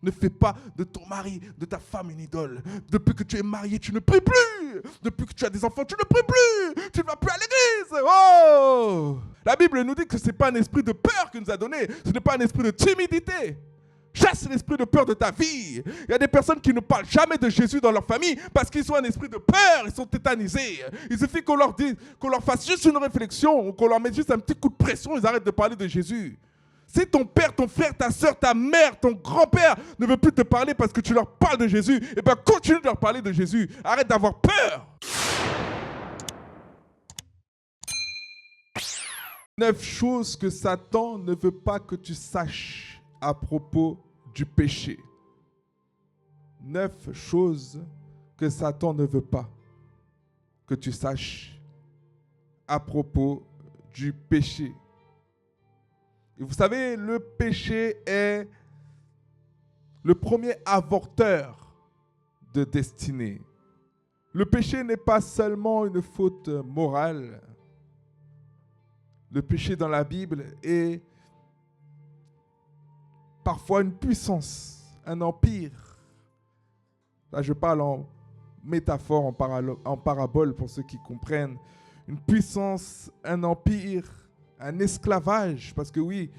Ne fais pas de ton mari, de ta femme une idole. Depuis que tu es marié, tu ne pries plus. Depuis que tu as des enfants, tu ne pries plus. Tu ne vas plus à l'église. Oh! La Bible nous dit que ce n'est pas un esprit de peur qu'il nous a donné. Ce n'est pas un esprit de timidité. Chasse l'esprit de peur de ta vie. Il y a des personnes qui ne parlent jamais de Jésus dans leur famille parce qu'ils ont un esprit de peur, ils sont tétanisés. Il suffit qu'on leur dise, qu'on leur fasse juste une réflexion ou qu'on leur mette juste un petit coup de pression, ils arrêtent de parler de Jésus. Si ton père, ton frère, ta soeur, ta mère, ton grand-père ne veut plus te parler parce que tu leur parles de Jésus, eh bien continue de leur parler de Jésus. Arrête d'avoir peur. 9 choses que Satan ne veut pas que tu saches à propos du péché. 9 choses que Satan ne veut pas que tu saches à propos du péché. Et vous savez, le péché est le premier avorteur de destinée. Le péché n'est pas seulement une faute morale. Le péché dans la Bible est parfois une puissance, un empire. Là, je parle en métaphore, en parabole pour ceux qui comprennent. Une puissance, un empire, un esclavage. Parce que oui,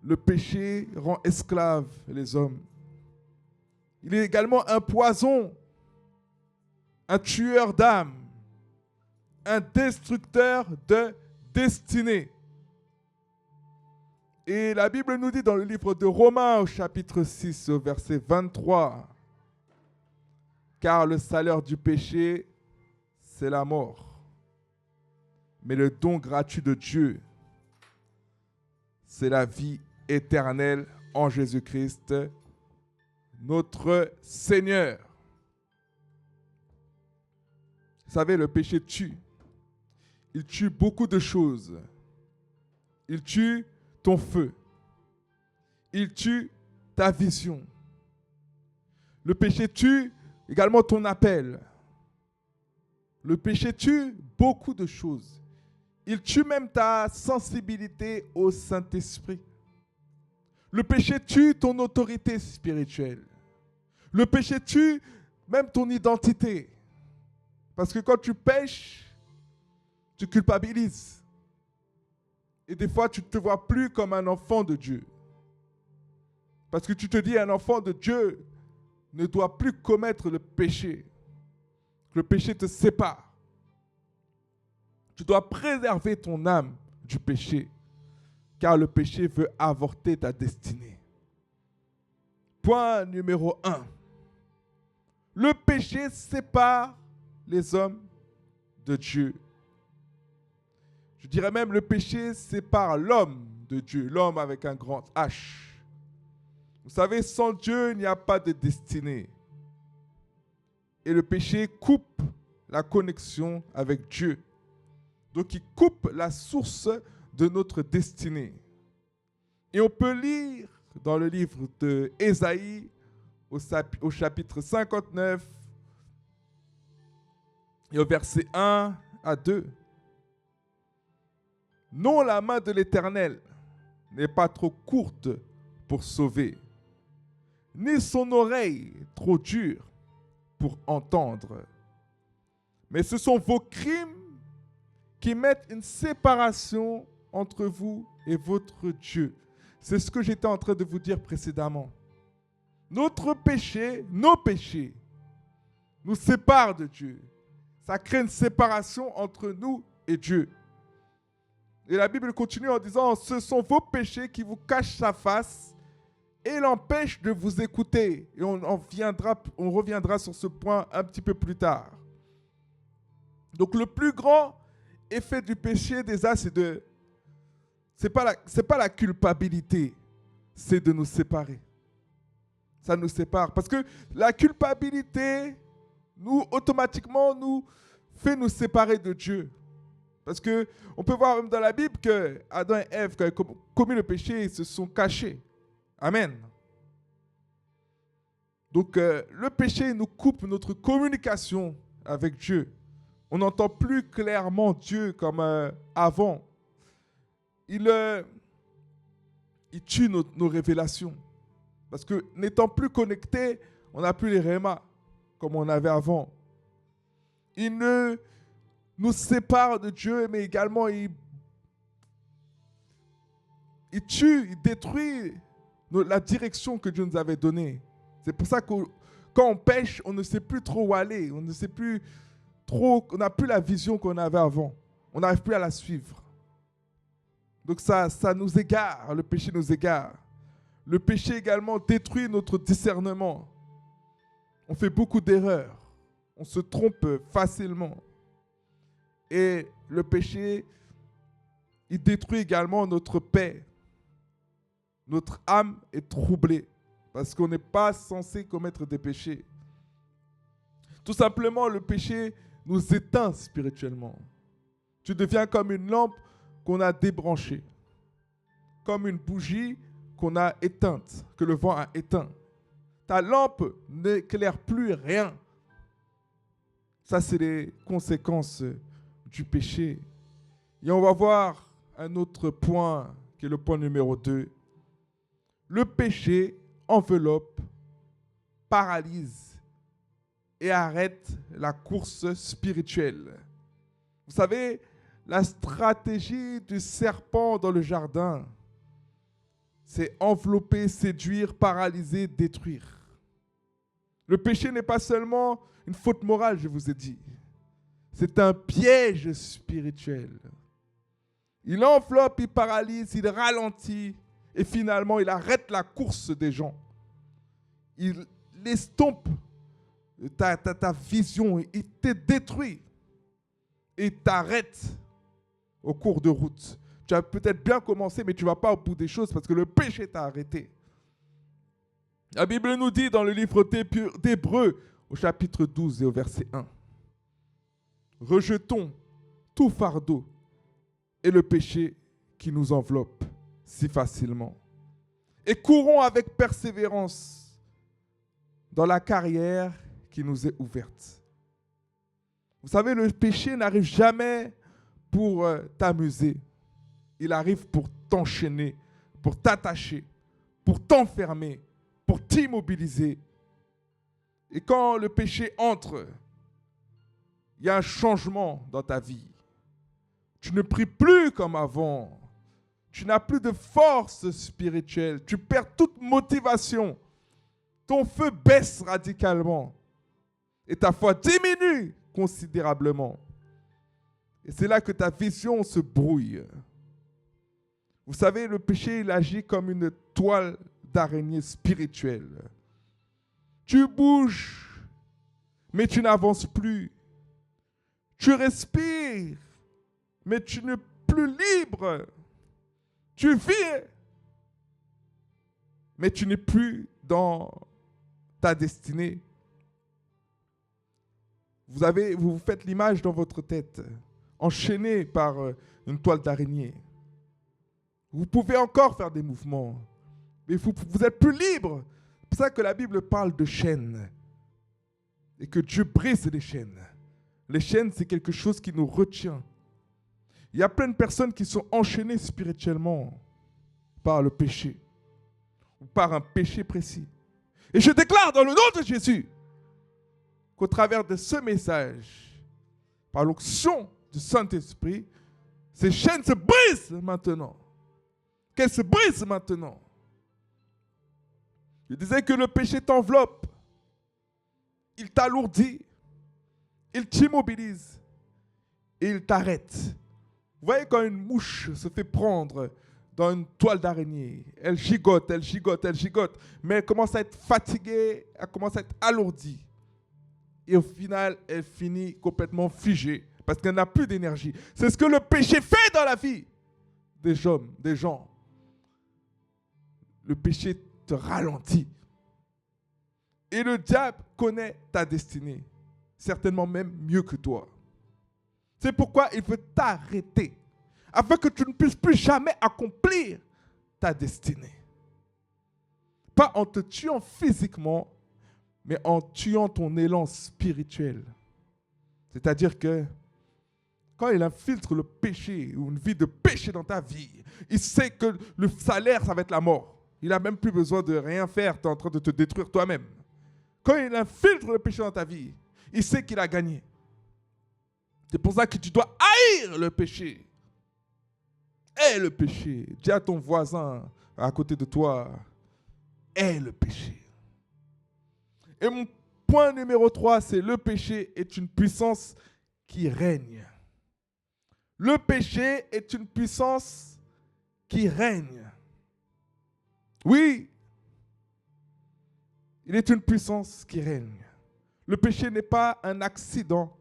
le péché rend esclaves les hommes. Il est également un poison, un tueur d'âme, un destructeur de destinée. Et la Bible nous dit dans le livre de Romains au chapitre 6 au verset 23, car le salaire du péché, c'est la mort. Mais le don gratuit de Dieu, c'est la vie éternelle en Jésus-Christ, notre Seigneur. Vous savez, le péché tue. Il tue beaucoup de choses. Il tue ton feu. Il tue ta vision. Le péché tue également ton appel. Le péché tue beaucoup de choses. Il tue même ta sensibilité au Saint-Esprit. Le péché tue ton autorité spirituelle. Le péché tue même ton identité. Parce que quand tu pèches, tu culpabilises. Et des fois, tu ne te vois plus comme un enfant de Dieu. Parce que tu te dis, un enfant de Dieu ne doit plus commettre le péché. Le péché te sépare. Tu dois préserver ton âme du péché, car le péché veut avorter ta destinée. Point numéro 1. Le péché sépare les hommes de Dieu. Je dirais même le péché sépare l'homme de Dieu, l'homme avec un grand H. Vous savez, sans Dieu, il n'y a pas de destinée. Et le péché coupe la connexion avec Dieu. Donc, il coupe la source de notre destinée. Et on peut lire dans le livre d'Ésaïe, au chapitre 59, et au verset 1 à 2. Non, la main de l'Éternel n'est pas trop courte pour sauver, ni son oreille trop dure pour entendre. Mais ce sont vos crimes qui mettent une séparation entre vous et votre Dieu. C'est ce que j'étais en train de vous dire précédemment. Notre péché, nos péchés, nous séparent de Dieu. Ça crée une séparation entre nous et Dieu. Et la Bible continue en disant, ce sont vos péchés qui vous cachent sa face et l'empêchent de vous écouter. Et on reviendra sur ce point un petit peu plus tard. Donc le plus grand effet du péché déjà, c'est pas la culpabilité, c'est de nous séparer. Ça nous sépare. Parce que la culpabilité, automatiquement, nous fait nous séparer de Dieu. Parce qu'on peut voir même dans la Bible que Adam et Ève, quand ils ont commis le péché, ils se sont cachés. Amen. Donc, le péché nous coupe notre communication avec Dieu. On n'entend plus clairement Dieu comme avant. Il tue nos révélations. Parce que n'étant plus connectés, on n'a plus les rémas comme on avait avant. Il nous sépare de Dieu, mais également il tue, il détruit la direction que Dieu nous avait donnée. C'est pour ça que quand on pêche, on ne sait plus trop où aller. On ne sait plus trop, on n'a plus la vision qu'on avait avant. On n'arrive plus à la suivre. Donc ça nous égare, le péché nous égare. Le péché également détruit notre discernement. On fait beaucoup d'erreurs. On se trompe facilement. Et le péché, il détruit également notre paix. Notre âme est troublée parce qu'on n'est pas censé commettre des péchés. Tout simplement, le péché nous éteint spirituellement. Tu deviens comme une lampe qu'on a débranchée, comme une bougie qu'on a éteinte, que le vent a éteint. Ta lampe n'éclaire plus rien. Ça, c'est les conséquences du péché. Et on va voir un autre point, qui est le point numéro 2. Le péché enveloppe, paralyse et arrête la course spirituelle. Vous savez, la stratégie du serpent dans le jardin, c'est envelopper, séduire, paralyser, détruire. Le péché n'est pas seulement une faute morale, je vous ai dit. C'est un piège spirituel. Il enveloppe, il paralyse, il ralentit et finalement il arrête la course des gens. Il estompe ta vision, il te détruit et t'arrête au cours de route. Tu as peut-être bien commencé, mais tu ne vas pas au bout des choses parce que le péché t'a arrêté. La Bible nous dit dans le livre d'Hébreux, au chapitre 12 et au verset 1, « Rejetons tout fardeau et le péché qui nous enveloppe si facilement, et courons avec persévérance dans la carrière qui nous est ouverte. » Vous savez, le péché n'arrive jamais pour t'amuser. Il arrive pour t'enchaîner, pour t'attacher, pour t'enfermer, pour t'immobiliser. Et quand le péché entre, il y a un changement dans ta vie. Tu ne pries plus comme avant. Tu n'as plus de force spirituelle. Tu perds toute motivation. Ton feu baisse radicalement. Et ta foi diminue considérablement. Et c'est là que ta vision se brouille. Vous savez, le péché, il agit comme une toile d'araignée spirituelle. Tu bouges, mais tu n'avances plus. Tu respires, mais tu n'es plus libre. Tu vis, mais tu n'es plus dans ta destinée. Vous faites l'image dans votre tête, enchaîné par une toile d'araignée. Vous pouvez encore faire des mouvements, mais vous êtes plus libre. C'est pour ça que la Bible parle de chaînes et que Dieu brise les chaînes. Les chaînes, c'est quelque chose qui nous retient. Il y a plein de personnes qui sont enchaînées spirituellement par le péché ou par un péché précis. Et je déclare dans le nom de Jésus qu'au travers de ce message, par l'onction du Saint-Esprit, ces chaînes se brisent maintenant. Qu'elles se brisent maintenant. Je disais que le péché t'enveloppe, il t'alourdit, il t'immobilise et il t'arrête. Vous voyez quand une mouche se fait prendre dans une toile d'araignée, elle gigote, elle gigote, elle gigote, mais elle commence à être fatiguée, elle commence à être alourdie. Et au final, elle finit complètement figée parce qu'elle n'a plus d'énergie. C'est ce que le péché fait dans la vie des hommes, des gens. Le péché te ralentit. Et le diable connaît ta destinée, certainement même mieux que toi. C'est pourquoi il veut t'arrêter, afin que tu ne puisses plus jamais accomplir ta destinée. Pas en te tuant physiquement, mais en tuant ton élan spirituel. C'est-à-dire que quand il infiltre le péché ou une vie de péché dans ta vie, il sait que le salaire, ça va être la mort. il n'a même plus besoin de rien faire. Tu es en train de te détruire toi-même. Quand il infiltre le péché dans ta vie, il sait qu'il a gagné. C'est pour ça que tu dois haïr le péché. Hais le péché. Dis à ton voisin à côté de toi, hais le péché. Et mon point numéro 3, c'est le péché est une puissance qui règne. Le péché est une puissance qui règne. Oui, il est une puissance qui règne. Le péché n'est pas un accident,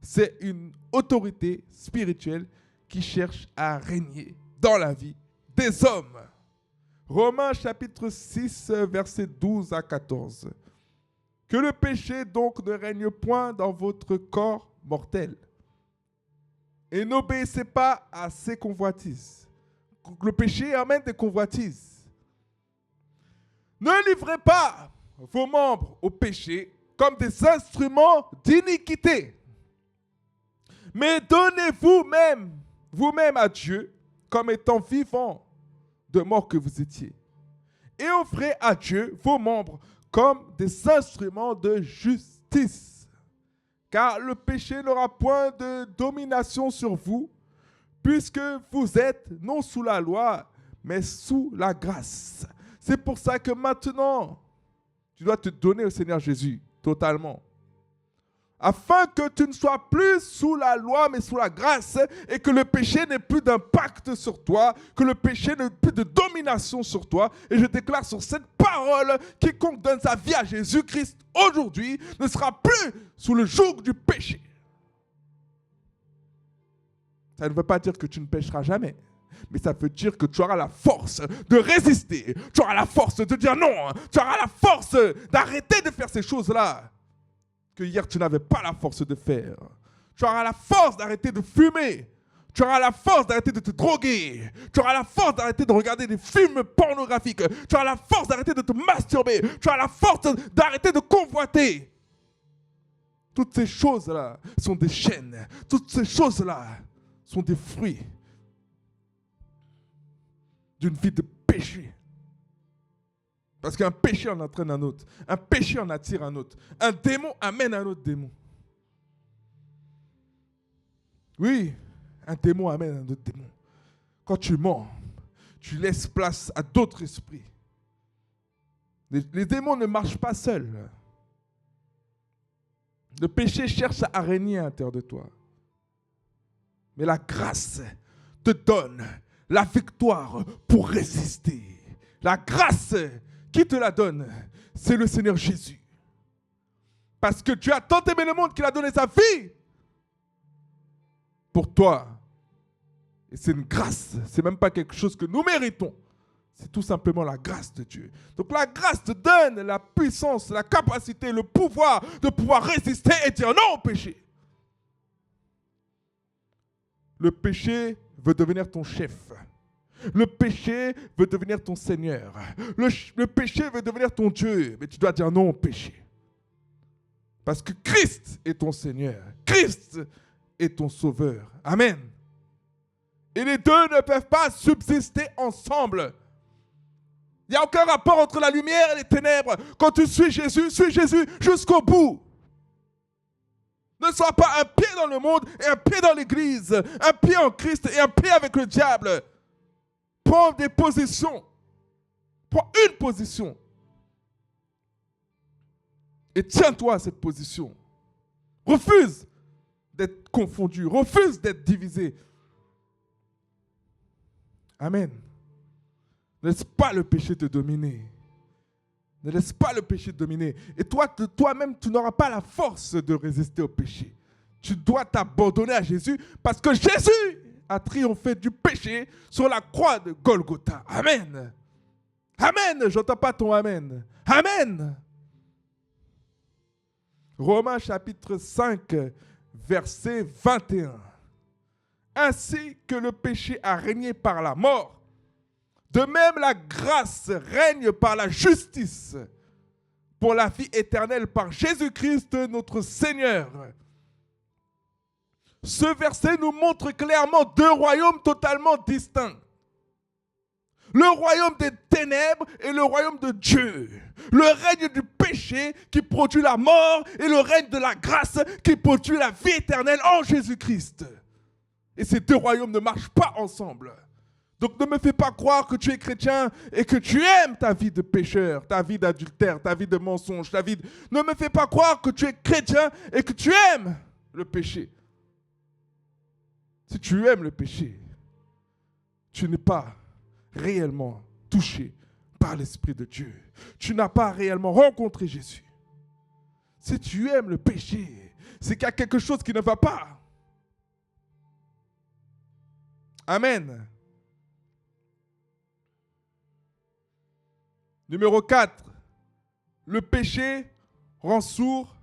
c'est une autorité spirituelle qui cherche à régner dans la vie des hommes. Romains chapitre 6, versets 12 à 14. Que le péché donc ne règne point dans votre corps mortel. Et n'obéissez pas à ses convoitises. Le péché amène des convoitises. Ne livrez pas vos membres au péché comme des instruments d'iniquité. Mais donnez-vous vous-même à Dieu comme étant vivants de mort que vous étiez. Et offrez à Dieu vos membres comme des instruments de justice. Car le péché n'aura point de domination sur vous, puisque vous êtes non sous la loi, mais sous la grâce. C'est pour ça que maintenant, tu dois te donner au Seigneur Jésus totalement. Afin que tu ne sois plus sous la loi, mais sous la grâce, et que le péché n'ait plus d'impact sur toi, que le péché n'ait plus de domination sur toi. Et je déclare sur cette parole, quiconque donne sa vie à Jésus-Christ aujourd'hui ne sera plus sous le joug du péché. Ça ne veut pas dire que tu ne pécheras jamais, mais ça veut dire que tu auras la force de résister, tu auras la force de dire non, tu auras la force d'arrêter de faire ces choses-là que hier tu n'avais pas la force de faire. Tu auras la force d'arrêter de fumer. Tu auras la force d'arrêter de te droguer. Tu auras la force d'arrêter de regarder des films pornographiques. Tu auras la force d'arrêter de te masturber. Tu auras la force d'arrêter de convoiter. Toutes ces choses-là sont des chaînes. Toutes ces choses-là sont des fruits d'une vie de péché. Parce qu'un péché en entraîne un autre. Un péché en attire un autre. Un démon amène un autre démon. Oui, un démon amène un autre démon. Quand tu mens, tu laisses place à d'autres esprits. Les démons ne marchent pas seuls. Le péché cherche à régner à l'intérieur de toi. Mais la grâce te donne la victoire pour résister. La grâce qui te la donne, c'est le Seigneur Jésus. Parce que Dieu a tant aimé le monde qu'il a donné sa vie pour toi. Et c'est une grâce. C'est même pas quelque chose que nous méritons. C'est tout simplement la grâce de Dieu. Donc la grâce te donne la puissance, la capacité, le pouvoir de pouvoir résister et dire non au péché. Le péché veut devenir ton chef. Le péché veut devenir ton Seigneur. Le péché veut devenir ton Dieu. Mais tu dois dire non au péché. Parce que Christ est ton Seigneur. Christ est ton Sauveur. Amen. Et les deux ne peuvent pas subsister ensemble. Il n'y a aucun rapport entre la lumière et les ténèbres. Quand tu suis Jésus jusqu'au bout. Ne sois pas un pied dans le monde et un pied dans l'église. Un pied en Christ et un pied avec le diable. Prends des positions. Prends une position. Et tiens-toi à cette position. Refuse d'être confondu. Refuse d'être divisé. Amen. Ne laisse pas le péché te dominer. Ne laisse pas le péché te dominer. Et toi-même, tu n'auras pas la force de résister au péché. Tu dois t'abandonner à Jésus parce que Jésus a triomphé du péché sur la croix de Golgotha. Amen. Amen. J'entends pas ton amen. Amen. Romains chapitre 5, verset 21. Ainsi que le péché a régné par la mort, de même la grâce règne par la justice pour la vie éternelle par Jésus-Christ notre Seigneur. Ce verset nous montre clairement deux royaumes totalement distincts. Le royaume des ténèbres et le royaume de Dieu. Le règne du péché qui produit la mort et le règne de la grâce qui produit la vie éternelle en Jésus-Christ. Et ces deux royaumes ne marchent pas ensemble. Donc ne me fais pas croire que tu es chrétien et que tu aimes ta vie de pécheur, ta vie d'adultère, ta vie de mensonge, ta vie de... Ne me fais pas croire que tu es chrétien et que tu aimes le péché. Si tu aimes le péché, tu n'es pas réellement touché par l'Esprit de Dieu. Tu n'as pas réellement rencontré Jésus. Si tu aimes le péché, c'est qu'il y a quelque chose qui ne va pas. Amen. Numéro 4. Le péché rend sourd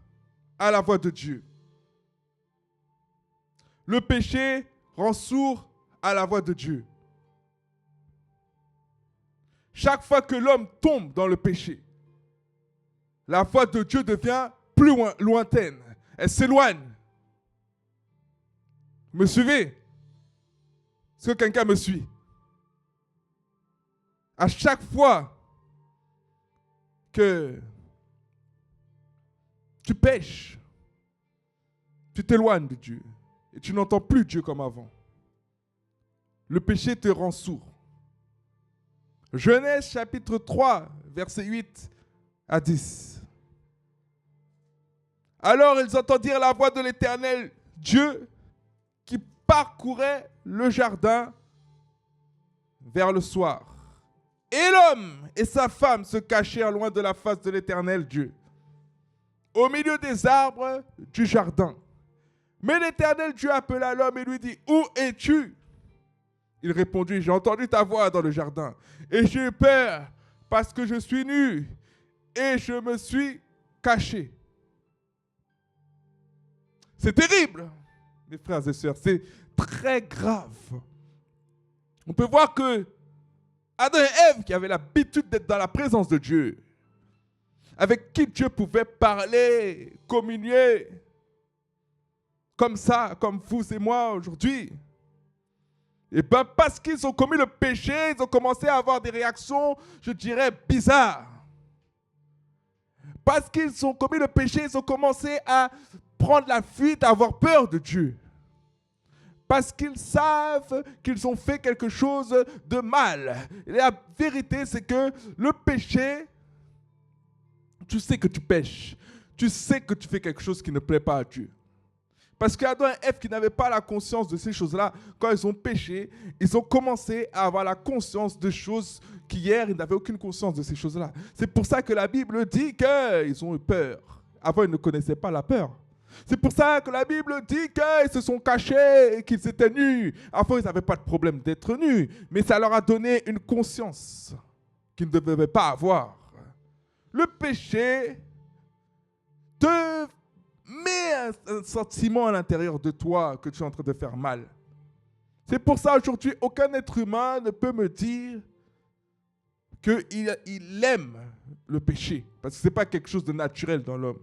à la voix de Dieu. Le péché rend sourd à la voix de Dieu. Chaque fois que l'homme tombe dans le péché, la voix de Dieu devient plus lointaine. Elle s'éloigne. Me suivez? Est-ce que quelqu'un me suit? À chaque fois que tu pèches, tu t'éloignes de Dieu et tu n'entends plus Dieu comme avant. Le péché te rend sourd. Genèse chapitre 3, versets 8 à 10. Alors ils entendirent la voix de l'Éternel Dieu qui parcourait le jardin vers le soir. Et l'homme et sa femme se cachèrent loin de la face de l'Éternel Dieu, au milieu des arbres du jardin. Mais l'Éternel Dieu appela l'homme et lui dit, « Où es-tu » Il répondit, « J'ai entendu ta voix dans le jardin, et j'ai eu peur parce que je suis nu, et je me suis caché. » C'est terrible, mes frères et sœurs, c'est très grave. On peut voir que Adam et Ève, qui avaient l'habitude d'être dans la présence de Dieu, avec qui Dieu pouvait parler, communier, comme ça, comme vous et moi aujourd'hui, et bien parce qu'ils ont commis le péché, ils ont commencé à avoir des réactions, je dirais, bizarres. Parce qu'ils ont commis le péché, ils ont commencé à prendre la fuite, à avoir peur de Dieu. Parce qu'ils savent qu'ils ont fait quelque chose de mal. Et la vérité, c'est que le péché, tu sais que tu pêches. Tu sais que tu fais quelque chose qui ne plaît pas à Dieu. Parce qu'Adam et Ève qui n'avaient pas la conscience de ces choses-là, quand ils ont péché, ils ont commencé à avoir la conscience de choses qu'hier, ils n'avaient aucune conscience de ces choses-là. C'est pour ça que la Bible dit qu'ils ont eu peur. Avant, ils ne connaissaient pas la peur. C'est pour ça que la Bible dit qu'ils se sont cachés et qu'ils étaient nus. Avant, ils n'avaient pas de problème d'être nus, mais ça leur a donné une conscience qu'ils ne devaient pas avoir. Le péché te met un sentiment à l'intérieur de toi que tu es en train de faire mal. C'est pour ça aujourd'hui, aucun être humain ne peut me dire qu'il aime le péché, parce que ce n'est pas quelque chose de naturel dans l'homme.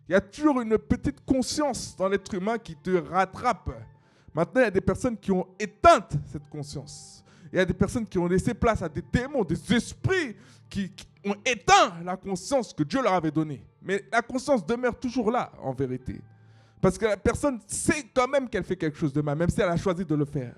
Il y a toujours une petite conscience dans l'être humain qui te rattrape. Maintenant, il y a des personnes qui ont éteint cette conscience. Il y a des personnes qui ont laissé place à des démons, des esprits qui ont éteint la conscience que Dieu leur avait donnée. Mais la conscience demeure toujours là, en vérité. Parce que la personne sait quand même qu'elle fait quelque chose de mal, même si elle a choisi de le faire.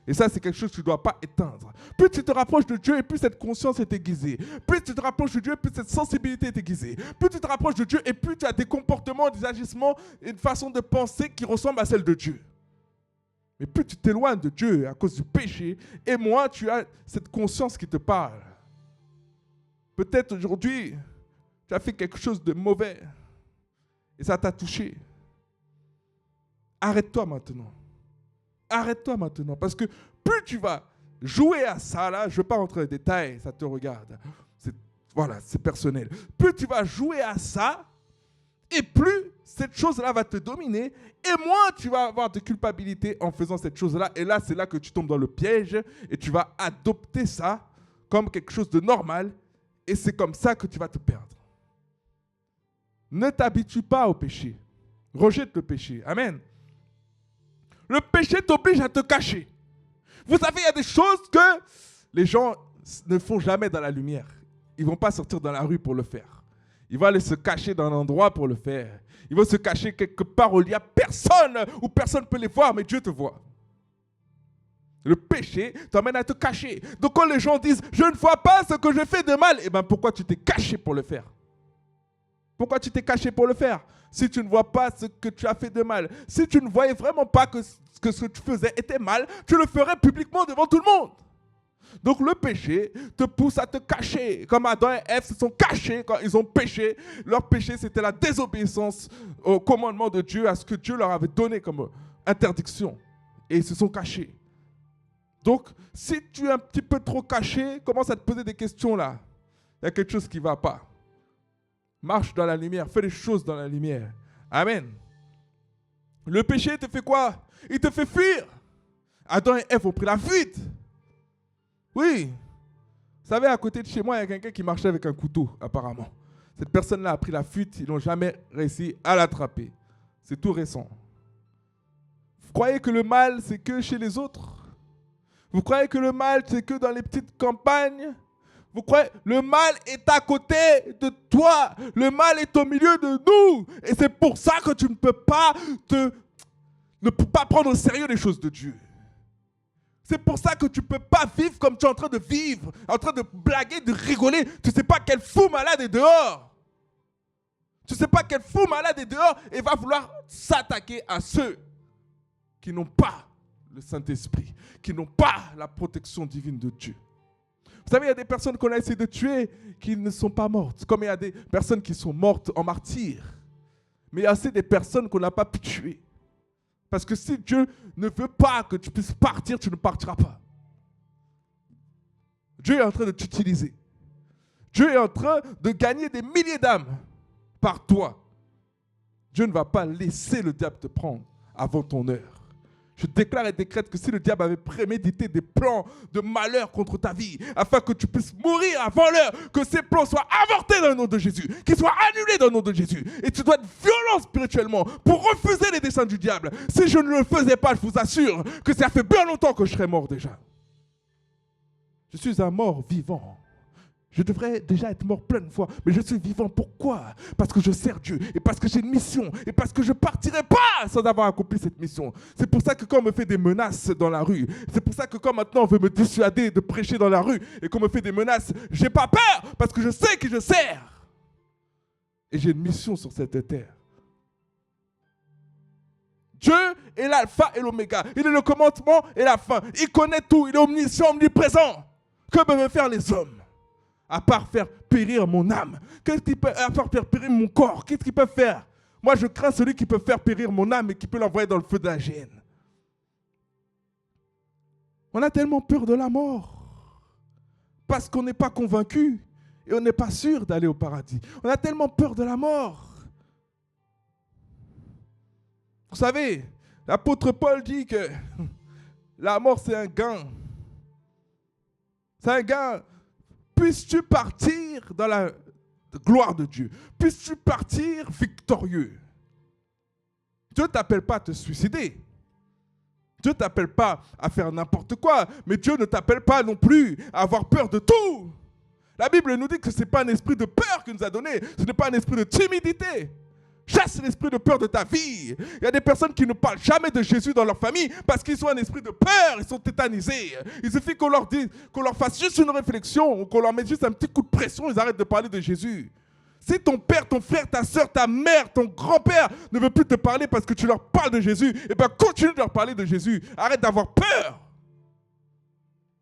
Et ça, c'est quelque chose que tu ne dois pas éteindre. Plus tu te rapproches de Dieu, et plus cette conscience est aiguisée. Plus tu te rapproches de Dieu, plus cette sensibilité est aiguisée. Plus tu te rapproches de Dieu, et plus tu as des comportements, des agissements, une façon de penser qui ressemble à celle de Dieu. Mais plus tu t'éloignes de Dieu à cause du péché, et moins tu as cette conscience qui te parle. Peut-être aujourd'hui, tu as fait quelque chose de mauvais, et ça t'a touché. Arrête-toi maintenant. Arrête-toi maintenant, parce que plus tu vas jouer à ça, là, je ne vais pas rentrer dans les détails, ça te regarde. Voilà, c'est personnel. Plus tu vas jouer à ça, et plus cette chose-là va te dominer, et moins tu vas avoir de culpabilité en faisant cette chose-là. Et là, c'est là que tu tombes dans le piège, et tu vas adopter ça comme quelque chose de normal, et c'est comme ça que tu vas te perdre. Ne t'habitue pas au péché. Rejette le péché. Amen. Le péché t'oblige à te cacher. Vous savez, il y a des choses que les gens ne font jamais dans la lumière. Ils ne vont pas sortir dans la rue pour le faire. Ils vont aller se cacher dans un endroit pour le faire. Ils vont se cacher quelque part où il n'y a personne, où personne ne peut les voir, mais Dieu te voit. Le péché t'emmène à te cacher. Donc quand les gens disent « Je ne vois pas ce que je fais de mal », eh bien pourquoi tu t'es caché pour le faire? Pourquoi tu t'es caché pour le faire? Si tu ne vois pas ce que tu as fait de mal, si tu ne voyais vraiment pas que ce que tu faisais était mal, tu le ferais publiquement devant tout le monde. Donc le péché te pousse à te cacher. Comme Adam et Ève se sont cachés quand ils ont péché. Leur péché, c'était la désobéissance au commandement de Dieu, à ce que Dieu leur avait donné comme interdiction. Et ils se sont cachés. Donc, si tu es un petit peu trop caché, commence à te poser des questions là. Il y a quelque chose qui ne va pas. Marche dans la lumière, fais les choses dans la lumière. Amen. Le péché te fait quoi? Il te fait fuir. Adam et Ève ont pris la fuite. Oui. Vous savez, à côté de chez moi, il y a quelqu'un qui marchait avec un couteau, apparemment. Cette personne-là a pris la fuite, ils n'ont jamais réussi à l'attraper. C'est tout récent. Vous croyez que le mal, c'est que chez les autres? Vous croyez que le mal, c'est que dans les petites campagnes? Vous croyez? Le mal est à côté de toi. Le mal est au milieu de nous. Et c'est pour ça que tu ne peux pas prendre au sérieux les choses de Dieu. C'est pour ça que tu ne peux pas vivre comme tu es en train de vivre, en train de blaguer, de rigoler. Tu ne sais pas quel fou malade est dehors. Tu ne sais pas quel fou malade est dehors et va vouloir s'attaquer à ceux qui n'ont pas le Saint-Esprit, qui n'ont pas la protection divine de Dieu. Vous savez, il y a des personnes qu'on a essayé de tuer qui ne sont pas mortes, comme il y a des personnes qui sont mortes en martyr. Mais il y a aussi des personnes qu'on n'a pas pu tuer. Parce que si Dieu ne veut pas que tu puisses partir, tu ne partiras pas. Dieu est en train de t'utiliser. Dieu est en train de gagner des milliers d'âmes par toi. Dieu ne va pas laisser le diable te prendre avant ton heure. Je déclare et décrète que si le diable avait prémédité des plans de malheur contre ta vie, afin que tu puisses mourir avant l'heure, que ces plans soient avortés dans le nom de Jésus, qu'ils soient annulés dans le nom de Jésus. Et tu dois être violent spirituellement pour refuser les desseins du diable. Si je ne le faisais pas, je vous assure que ça fait bien longtemps que je serais mort déjà. Je suis un mort vivant. Je devrais déjà être mort plein de fois, mais je suis vivant. Pourquoi? Parce que je sers Dieu, et parce que j'ai une mission, et parce que je ne partirai pas sans avoir accompli cette mission. C'est pour ça que quand on me fait des menaces dans la rue, c'est pour ça que quand maintenant on veut me dissuader de prêcher dans la rue, et qu'on me fait des menaces, je n'ai pas peur, parce que je sais que je sers. Et j'ai une mission sur cette terre. Dieu est l'alpha et l'oméga. Il est le commencement et la fin. Il connaît tout, il est omniscient, omniprésent. Que peuvent faire les hommes? À part faire périr mon âme. Qu'est-ce qu'ils peuvent faire périr mon corps? Qu'est-ce qu'ils peuvent faire? Moi, je crains celui qui peut faire périr mon âme et qui peut l'envoyer dans le feu de la géhenne. On a tellement peur de la mort parce qu'on n'est pas convaincu et on n'est pas sûr d'aller au paradis. On a tellement peur de la mort. Vous savez, l'apôtre Paul dit que la mort, c'est un gain. C'est un gain. Puisses-tu partir dans la gloire de Dieu. Puisses-tu partir victorieux. Dieu ne t'appelle pas à te suicider. Dieu ne t'appelle pas à faire n'importe quoi. Mais Dieu ne t'appelle pas non plus à avoir peur de tout. La Bible nous dit que ce n'est pas un esprit de peur qu'il nous a donné. Ce n'est pas un esprit de timidité. Chasse l'esprit de peur de ta vie. Il y a des personnes qui ne parlent jamais de Jésus dans leur famille parce qu'ils ont un esprit de peur, ils sont tétanisés. Il suffit qu'on leur dise, qu'on leur fasse juste une réflexion, qu'on leur mette juste un petit coup de pression, ils arrêtent de parler de Jésus. Si ton père, ton frère, ta soeur, ta mère, ton grand-père ne veut plus te parler parce que tu leur parles de Jésus, eh bien continue de leur parler de Jésus. Arrête d'avoir peur.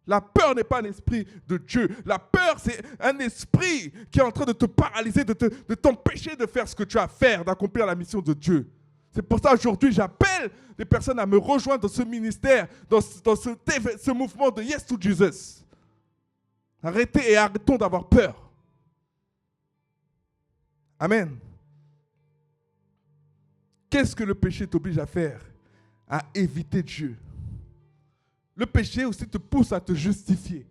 La peur n'est pas un esprit de Dieu. La peur, c'est un esprit qui est en train de te paralyser, de t'empêcher de faire ce que tu as à faire, d'accomplir la mission de Dieu. C'est pour ça aujourd'hui, j'appelle les personnes à me rejoindre dans ce ministère, dans ce mouvement de Yes to Jesus. Arrêtez et arrêtons d'avoir peur. Amen. Qu'est-ce que le péché t'oblige à faire? À éviter Dieu. Le péché aussi te pousse à te justifier.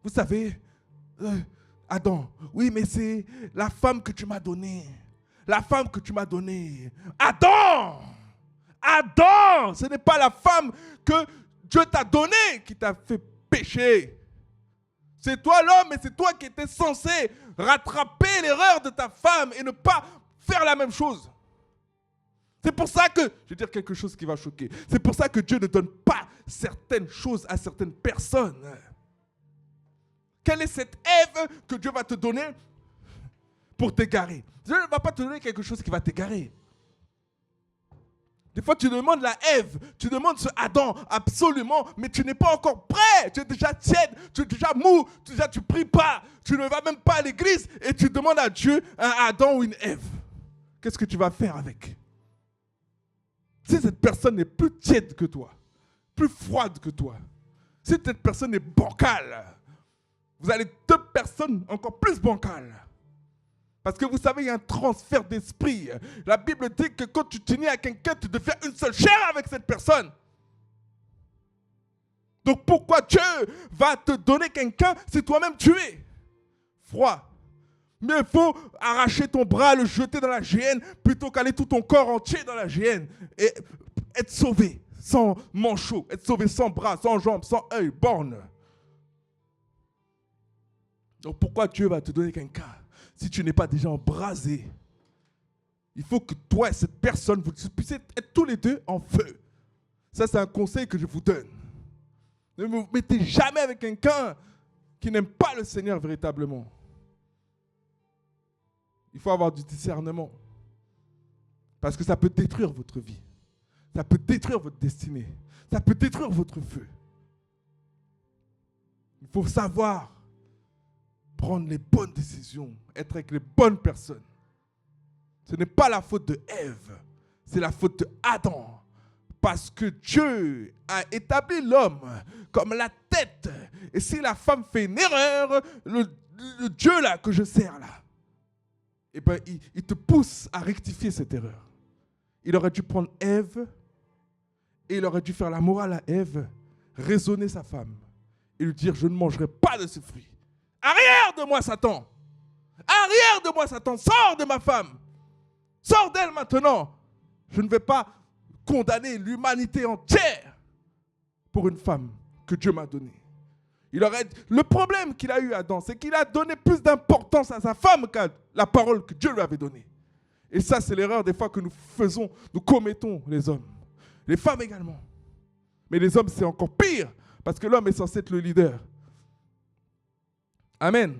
Vous savez, Adam, oui, mais c'est la femme que tu m'as donnée. La femme que tu m'as donnée. Adam! Adam! Ce n'est pas la femme que Dieu t'a donnée qui t'a fait pécher. C'est toi l'homme et c'est toi qui étais censé rattraper l'erreur de ta femme et ne pas faire la même chose. C'est pour ça que, je vais dire quelque chose qui va choquer, c'est pour ça que Dieu ne donne pas certaines choses à certaines personnes. Quelle est cette Ève que Dieu va te donner pour t'égarer? Dieu ne va pas te donner quelque chose qui va t'égarer. Des fois, tu demandes la Ève, tu demandes ce Adam, absolument, mais tu n'es pas encore prêt. Tu es déjà tiède, tu es déjà mou, tu ne pries pas, tu ne vas même pas à l'église et tu demandes à Dieu un Adam ou une Ève. Qu'est-ce que tu vas faire avec? Si cette personne est plus tiède que toi, plus froide que toi, si cette personne est bancale, vous allez deux personnes encore plus bancales. Parce que vous savez, il y a un transfert d'esprit. La Bible dit que quand tu t'unis à quelqu'un, tu deviens une seule chair avec cette personne. Donc pourquoi Dieu va te donner quelqu'un si toi-même tu es froid? Mais il faut arracher ton bras, le jeter dans la géhenne, plutôt qu'aller tout ton corps entier dans la géhenne et être sauvé sans manchot, être sauvé sans bras, sans jambes, sans œil, borne. Donc pourquoi Dieu va te donner quelqu'un si tu n'es pas déjà embrasé? Il faut que toi et cette personne, vous puissiez être tous les deux en feu. Ça, c'est un conseil que je vous donne. Ne vous mettez jamais avec quelqu'un qui n'aime pas le Seigneur véritablement. Il faut avoir du discernement. Parce que ça peut détruire votre vie. Ça peut détruire votre destinée. Ça peut détruire votre feu. Il faut savoir prendre les bonnes décisions, être avec les bonnes personnes. Ce n'est pas la faute de Ève, c'est la faute de Adam. Parce que Dieu a établi l'homme comme la tête. Et si la femme fait une erreur, le Dieu là que je sers là, eh ben, il te pousse à rectifier cette erreur. Il aurait dû prendre Ève et il aurait dû faire la morale à Ève, raisonner sa femme et lui dire: je ne mangerai pas de ce fruit. Arrière de moi, Satan! Arrière de moi, Satan! Sors de ma femme! Sors d'elle maintenant! Je ne vais pas condamner l'humanité entière pour une femme que Dieu m'a donnée. Le problème qu'il a eu, Adam, c'est qu'il a donné plus d'importance à sa femme qu'à la parole que Dieu lui avait donnée. Et ça, c'est l'erreur des fois que nous faisons, nous commettons, les hommes. Les femmes également. Mais les hommes, c'est encore pire, parce que l'homme est censé être le leader. Amen.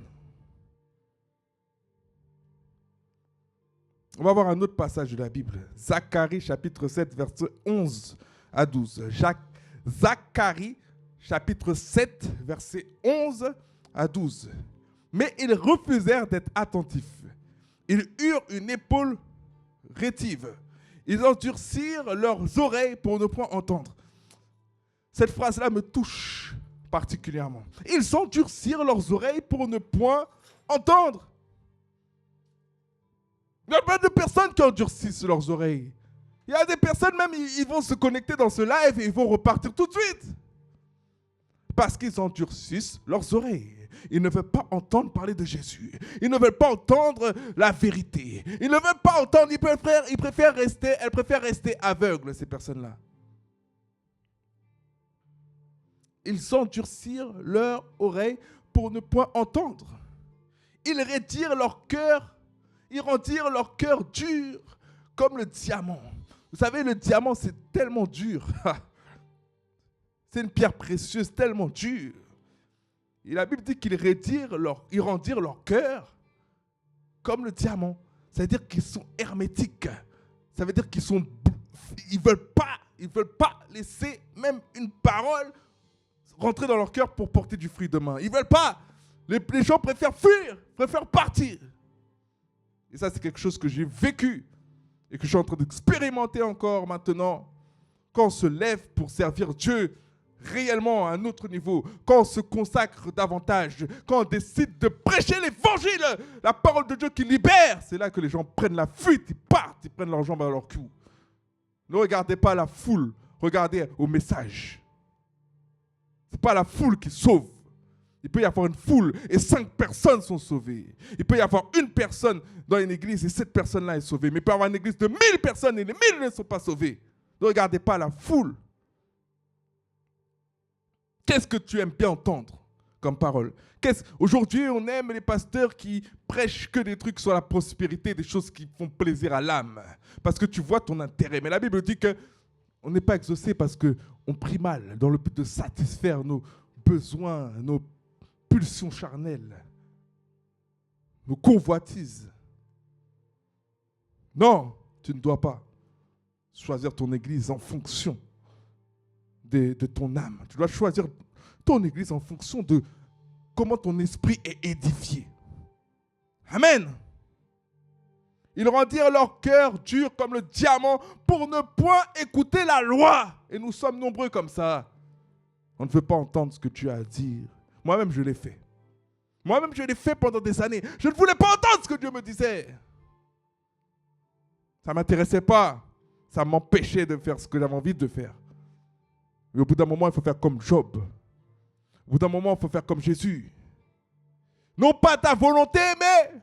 On va voir un autre passage de la Bible. Zacharie, chapitre 7, versets 11 à 12. Zacharie, chapitre 7, versets 11 à 12. Mais ils refusèrent d'être attentifs. Ils eurent une épaule rétive. Ils endurcirent leurs oreilles pour ne point entendre. Cette phrase-là me touche particulièrement. Ils endurcirent leurs oreilles pour ne point entendre. Il y a plein de personnes qui endurcissent leurs oreilles. Il y a des personnes même, ils vont se connecter dans ce live et ils vont repartir tout de suite. Parce qu'ils endurcissent leurs oreilles. Ils ne veulent pas entendre parler de Jésus. Ils ne veulent pas entendre la vérité. Ils ne veulent pas entendre, elles préfèrent rester aveugles, ces personnes-là. Ils endurcirent leurs oreilles pour ne point entendre. Ils rendirent leur cœur dur comme le diamant. Vous savez, le diamant, c'est tellement dur. C'est une pierre précieuse, tellement dure. Et la Bible dit qu'ils rendirent leur cœur comme le diamant. Ça veut dire qu'ils sont hermétiques. Ça veut dire ils veulent pas laisser même une parole rentrer dans leur cœur pour porter du fruit demain. Ils veulent pas. Les gens préfèrent fuir, préfèrent partir. Et ça, c'est quelque chose que j'ai vécu et que je suis en train d'expérimenter encore maintenant. Quand on se lève pour servir Dieu réellement à un autre niveau, quand on se consacre davantage, quand on décide de prêcher l'évangile, la parole de Dieu qui libère, c'est là que les gens prennent la fuite, ils partent, ils prennent leurs jambes à leur cou. Ne regardez pas la foule, regardez au message. Ce n'est pas la foule qui sauve. Il peut y avoir une foule et 5 personnes sont sauvées. Il peut y avoir une personne dans une église et cette personne-là est sauvée. Mais il peut y avoir une église de 1000 personnes et les 1000 ne sont pas sauvées. Ne regardez pas la foule. Qu'est-ce que tu aimes bien entendre comme parole? Aujourd'hui, on aime les pasteurs qui prêchent que des trucs sur la prospérité, des choses qui font plaisir à l'âme, parce que tu vois ton intérêt. Mais la Bible dit qu'on n'est pas exaucé parce qu'on prie mal, dans le but de satisfaire nos besoins, nos pulsions charnelles, nos convoitises. Non, tu ne dois pas choisir ton église en fonction de ton âme. Tu dois choisir ton église en fonction de comment ton esprit est édifié. Amen. Ils rendirent leur cœur dur comme le diamant pour ne point écouter la loi. Et nous sommes nombreux comme ça. On ne veut pas entendre ce que tu as à dire. Moi-même, je l'ai fait. Moi-même, je l'ai fait pendant des années. Je ne voulais pas entendre ce que Dieu me disait. Ça ne m'intéressait pas. Ça m'empêchait de faire ce que j'avais envie de faire. Mais au bout d'un moment, il faut faire comme Job. Au bout d'un moment, il faut faire comme Jésus. Non pas ta volonté, mais...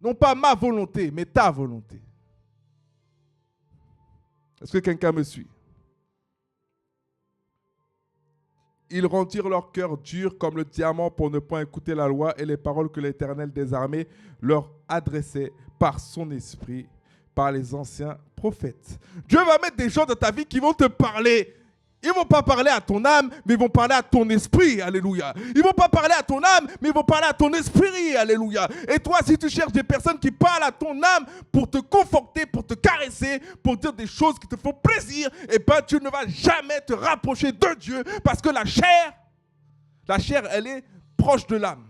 Non pas ma volonté, mais ta volonté. Est-ce que quelqu'un me suit? Ils rendirent leur cœur dur comme le diamant pour ne point écouter la loi et les paroles que l'Éternel des armées leur adressait par son esprit, par les anciens prophètes. Dieu va mettre des gens dans ta vie qui vont te parler. Ils ne vont pas parler à ton âme, mais ils vont parler à ton esprit, alléluia. Ils ne vont pas parler à ton âme, mais ils vont parler à ton esprit, alléluia. Et toi, si tu cherches des personnes qui parlent à ton âme pour te conforter, pour te caresser, pour dire des choses qui te font plaisir, eh bien, tu ne vas jamais te rapprocher de Dieu parce que la chair, elle est proche de l'âme.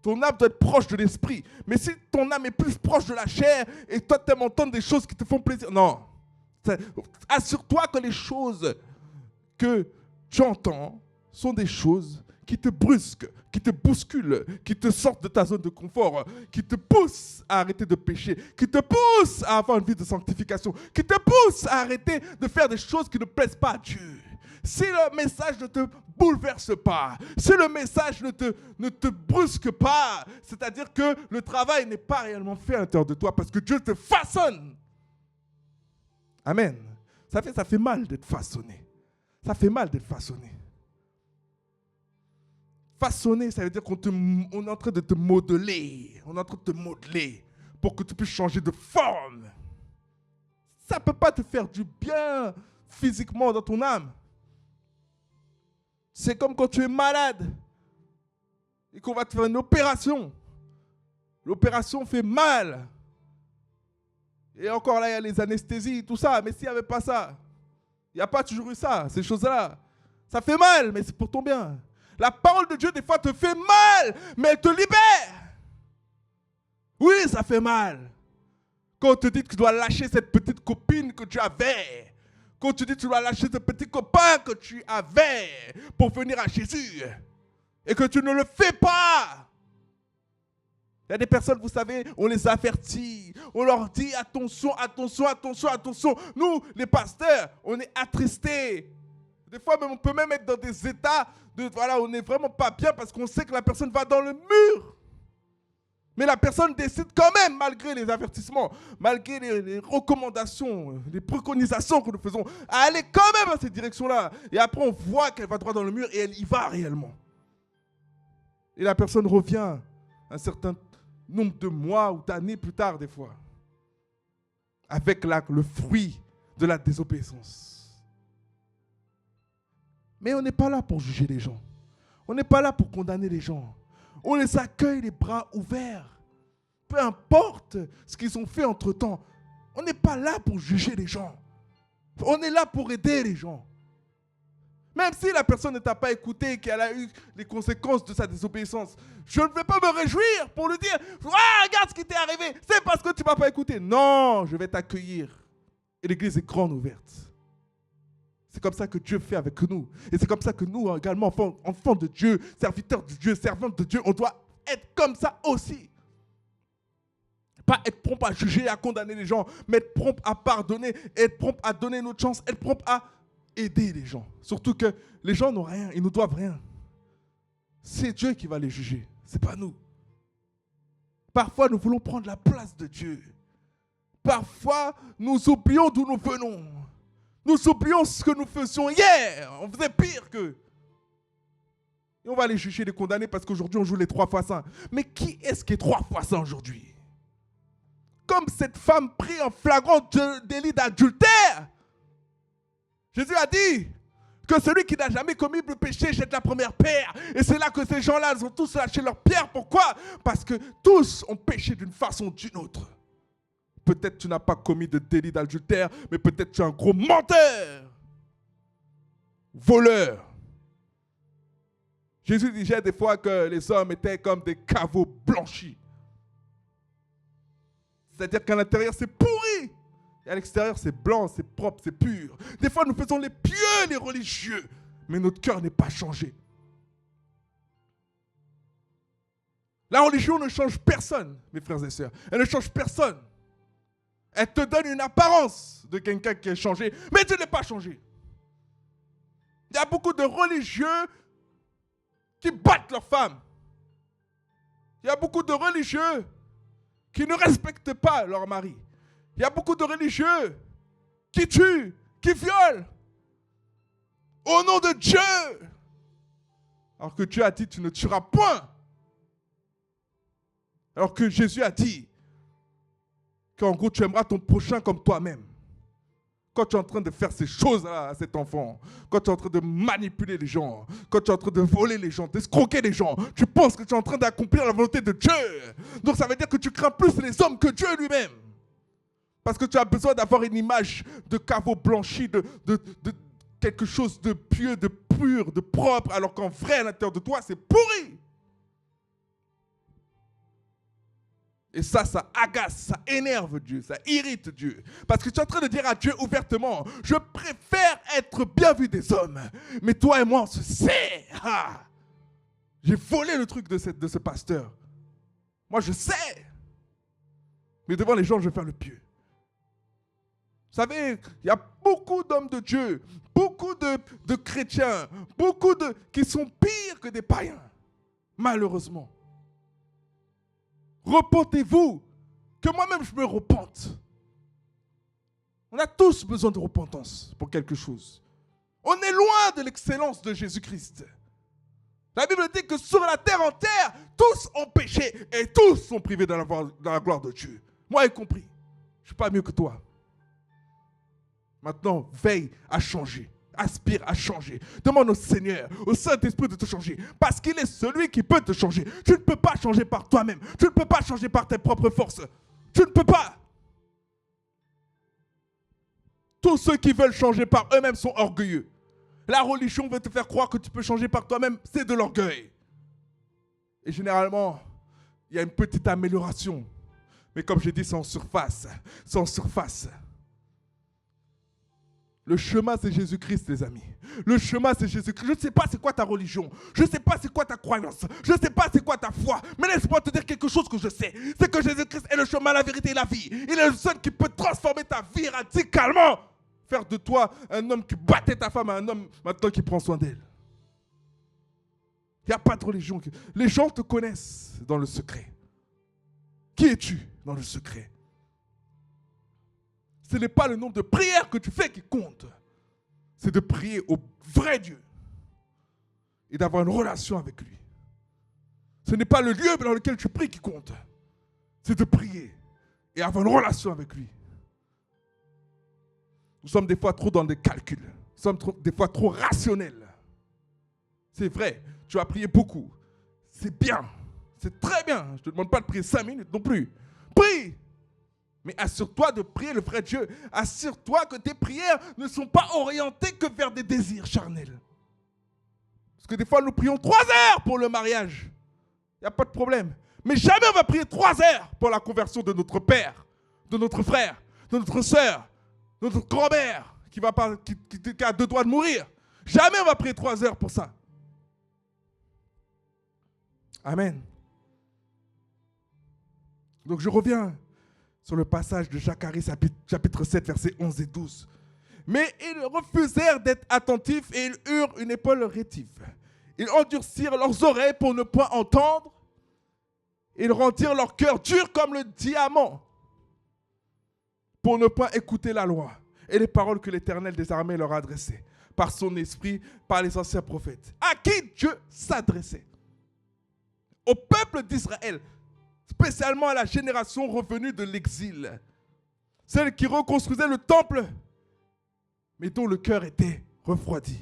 Ton âme doit être proche de l'esprit. Mais si ton âme est plus proche de la chair et toi, tu aimes entendre des choses qui te font plaisir, non. Assure-toi que les choses que tu entends sont des choses qui te brusquent, qui te bousculent, qui te sortent de ta zone de confort, qui te poussent à arrêter de pécher, qui te poussent à avoir une vie de sanctification, qui te poussent à arrêter de faire des choses qui ne plaisent pas à Dieu. Si le message ne te bouleverse pas, si le message ne te brusque pas, c'est-à-dire que le travail n'est pas réellement fait à l'intérieur de toi parce que Dieu te façonne. Amen. Ça fait mal d'être façonné. Ça fait mal d'être façonné. Façonner, ça veut dire qu'on est en train de te modeler. On est en train de te modeler pour que tu puisses changer de forme. Ça ne peut pas te faire du bien physiquement dans ton âme. C'est comme quand tu es malade et qu'on va te faire une opération. L'opération fait mal. Et encore là, il y a les anesthésies, tout ça. Mais s'il n'y avait pas ça, il n'y a pas toujours eu ça, ces choses-là. Ça fait mal, mais c'est pour ton bien. La parole de Dieu, des fois, te fait mal, mais elle te libère. Oui, ça fait mal. Quand on te dit que tu dois lâcher cette petite copine que tu avais, quand tu dis que tu dois lâcher ce petit copain que tu avais pour venir à Jésus, et que tu ne le fais pas. Il y a des personnes, vous savez, on les avertit, on leur dit attention, attention, attention, attention. Nous, les pasteurs, on est attristés. Des fois, même, on peut même être dans des états de, voilà, on n'est vraiment pas bien parce qu'on sait que la personne va dans le mur. Mais la personne décide quand même, malgré les avertissements, malgré les recommandations, les préconisations que nous faisons, à aller quand même dans cette direction-là. Et après, on voit qu'elle va droit dans le mur et elle y va réellement. Et la personne revient un certain nombre de mois ou d'années plus tard, des fois, avec le fruit de la désobéissance. Mais on n'est pas là pour juger les gens. On n'est pas là pour condamner les gens. On les accueille les bras ouverts. Peu importe ce qu'ils ont fait entre-temps. On n'est pas là pour juger les gens. On est là pour aider les gens. Même si la personne ne t'a pas écouté et qu'elle a eu les conséquences de sa désobéissance, je ne vais pas me réjouir pour lui dire « Ah, regarde ce qui t'est arrivé, c'est parce que tu ne m'as pas écouté. » Non, je vais t'accueillir. Et l'église est grande ouverte. C'est comme ça que Dieu fait avec nous. Et c'est comme ça que nous, également, enfants de Dieu, serviteurs de Dieu, servantes de Dieu, on doit être comme ça aussi. Pas être prompt à juger, à condamner les gens, mais être prompt à pardonner, être prompt à donner notre chance, être prompt à aider les gens. Surtout que les gens n'ont rien, ils ne doivent rien. C'est Dieu qui va les juger, ce n'est pas nous. Parfois, nous voulons prendre la place de Dieu. Parfois, nous oublions d'où nous venons. Nous oublions ce que nous faisions hier. On faisait pire qu'eux. Et on va les juger, les condamner parce qu'aujourd'hui on joue les 3 fois saints. Mais qui est-ce qui est 3 fois saint aujourd'hui? Comme cette femme prise en flagrant délit d'adultère. Jésus a dit que celui qui n'a jamais commis le péché jette la première pierre. Et c'est là que ces gens-là, ils ont tous lâché leur pierre. Pourquoi? Parce que tous ont péché d'une façon ou d'une autre. Peut-être tu n'as pas commis de délit d'adultère, mais peut-être tu es un gros menteur, voleur. Jésus disait des fois que les hommes étaient comme des caveaux blanchis. C'est-à-dire qu'à l'intérieur, c'est pourri. Et à l'extérieur, c'est blanc, c'est propre, c'est pur. Des fois, nous faisons les pieux, les religieux. Mais notre cœur n'est pas changé. La religion ne change personne, mes frères et sœurs. Elle ne change personne. Elle te donne une apparence de quelqu'un qui est changé, mais tu n'es pas changé. Il y a beaucoup de religieux qui battent leurs femmes. Il y a beaucoup de religieux qui ne respectent pas leur mari. Il y a beaucoup de religieux qui tuent, qui violent au nom de Dieu. Alors que Dieu a dit, tu ne tueras point. Alors que Jésus a dit qu'en gros, tu aimeras ton prochain comme toi-même. Quand tu es en train de faire ces choses-là à cet enfant, quand tu es en train de manipuler les gens, quand tu es en train de voler les gens, d'escroquer les gens, tu penses que tu es en train d'accomplir la volonté de Dieu. Donc ça veut dire que tu crains plus les hommes que Dieu lui-même. Parce que tu as besoin d'avoir une image de caveau blanchi, de quelque chose de pieux, de pur, de propre, alors qu'en vrai, à l'intérieur de toi, c'est pourri. Et ça agace, ça énerve Dieu, ça irrite Dieu. Parce que tu es en train de dire à Dieu ouvertement, je préfère être bien vu des hommes. Mais toi et moi, on se sait. Ah, j'ai volé le truc de ce pasteur. Moi, je sais. Mais devant les gens, je vais faire le pieux. Vous savez, il y a beaucoup d'hommes de Dieu, beaucoup de chrétiens, qui sont pires que des païens. Malheureusement. Repentez-vous, que moi-même je me repente. On a tous besoin de repentance pour quelque chose. On est loin de l'excellence de Jésus-Christ. La Bible dit que sur la terre entière, tous ont péché et tous sont privés de la gloire de Dieu. Moi y compris. Je ne suis pas mieux que toi. Maintenant, veille à changer. Aspire à changer. Demande au Seigneur, au Saint-Esprit de te changer. Parce qu'il est celui qui peut te changer. Tu ne peux pas changer par toi-même. Tu ne peux pas changer par tes propres forces. Tu ne peux pas. Tous ceux qui veulent changer par eux-mêmes sont orgueilleux. La religion veut te faire croire que tu peux changer par toi-même. C'est de l'orgueil. Et généralement, il y a une petite amélioration. Mais comme j'ai dit, c'est en surface. C'est en surface. Le chemin, c'est Jésus-Christ, les amis. Le chemin, c'est Jésus-Christ. Je ne sais pas c'est quoi ta religion. Je ne sais pas c'est quoi ta croyance. Je ne sais pas c'est quoi ta foi. Mais laisse-moi te dire quelque chose que je sais. C'est que Jésus-Christ est le chemin, la vérité et la vie. Il est le seul qui peut transformer ta vie radicalement. Faire de toi un homme qui battait ta femme à un homme maintenant qui prend soin d'elle. Il n'y a pas de religion. Les gens te connaissent dans le secret. Qui es-tu dans le secret? Ce n'est pas le nombre de prières que tu fais qui compte. C'est de prier au vrai Dieu et d'avoir une relation avec lui. Ce n'est pas le lieu dans lequel tu pries qui compte. C'est de prier et avoir une relation avec lui. Nous sommes des fois trop dans des calculs. Nous sommes des fois trop rationnels. C'est vrai, tu as prié beaucoup. C'est bien, c'est très bien. Je ne te demande pas de prier 5 minutes non plus. Prie! Mais assure-toi de prier le vrai Dieu. Assure-toi que tes prières ne sont pas orientées que vers des désirs charnels. Parce que des fois, nous prions 3 heures pour le mariage. Il n'y a pas de problème. Mais jamais on va prier 3 heures pour la conversion de notre père, de notre frère, de notre soeur, de notre grand-mère qui a 2 doigts de mourir. Jamais on va prier 3 heures pour ça. Amen. Donc je reviens sur le passage de Zacharie chapitre 7, versets 11 et 12. Mais ils refusèrent d'être attentifs et ils eurent une épaule rétive. Ils endurcirent leurs oreilles pour ne point entendre. Ils rendirent leur cœur dur comme le diamant pour ne point écouter la loi et les paroles que l'Éternel des armées leur a adressées. par son esprit, par les anciens prophètes. À qui Dieu s'adressait? Au peuple d'Israël, spécialement à la génération revenue de l'exil. Celle qui reconstruisait le temple, mais dont le cœur était refroidi.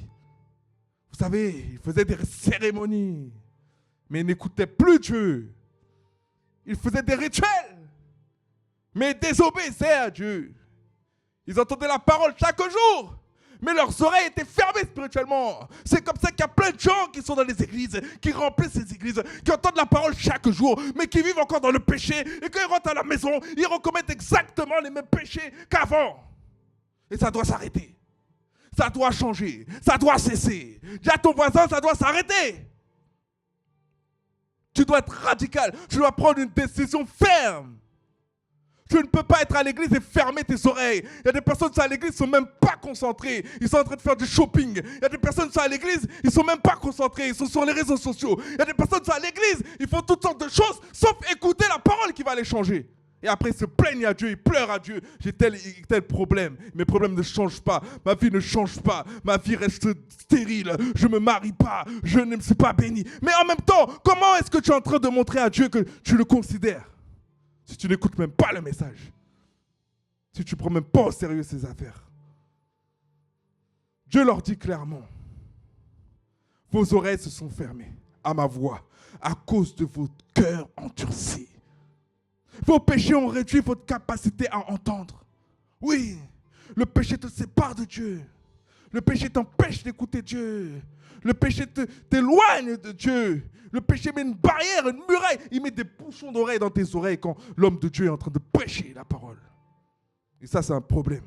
Vous savez, ils faisaient des cérémonies, mais ils n'écoutaient plus Dieu. Ils faisaient des rituels, mais ils désobéissaient à Dieu. Ils entendaient la parole chaque jour, mais leurs oreilles étaient fermées spirituellement. C'est comme ça qu'il y a plein de gens qui sont dans les églises, qui remplissent ces églises, qui entendent la parole chaque jour, mais qui vivent encore dans le péché. Et quand ils rentrent à la maison, ils recommettent exactement les mêmes péchés qu'avant. Et ça doit s'arrêter. Ça doit changer. Ça doit cesser. Dis à ton voisin, ça doit s'arrêter. Tu dois être radical. Tu dois prendre une décision ferme. Tu ne peux pas être à l'église et fermer tes oreilles. Il y a des personnes qui sont à l'église, ils ne sont même pas concentrés. Ils sont en train de faire du shopping. Il y a des personnes qui sont à l'église, ils ne sont même pas concentrés. Ils sont sur les réseaux sociaux. Il y a des personnes qui sont à l'église, ils font toutes sortes de choses, sauf écouter la parole qui va les changer. Et après, ils se plaignent à Dieu, ils pleurent à Dieu. J'ai tel problème. Mes problèmes ne changent pas. Ma vie ne change pas. Ma vie reste stérile. Je ne me marie pas. Je ne suis pas béni. Mais en même temps, comment est-ce que tu es en train de montrer à Dieu que tu le considères? Si tu n'écoutes même pas le message. Si tu ne prends même pas au sérieux ces affaires. Dieu leur dit clairement, vos oreilles se sont fermées à ma voix à cause de votre cœur endurci. Vos péchés ont réduit votre capacité à entendre. Oui, le péché te sépare de Dieu. Le péché t'empêche d'écouter Dieu. Le péché t'éloigne de Dieu. Le péché met une barrière, une muraille. Il met des bouchons d'oreilles dans tes oreilles quand l'homme de Dieu est en train de prêcher la parole. Et ça, c'est un problème.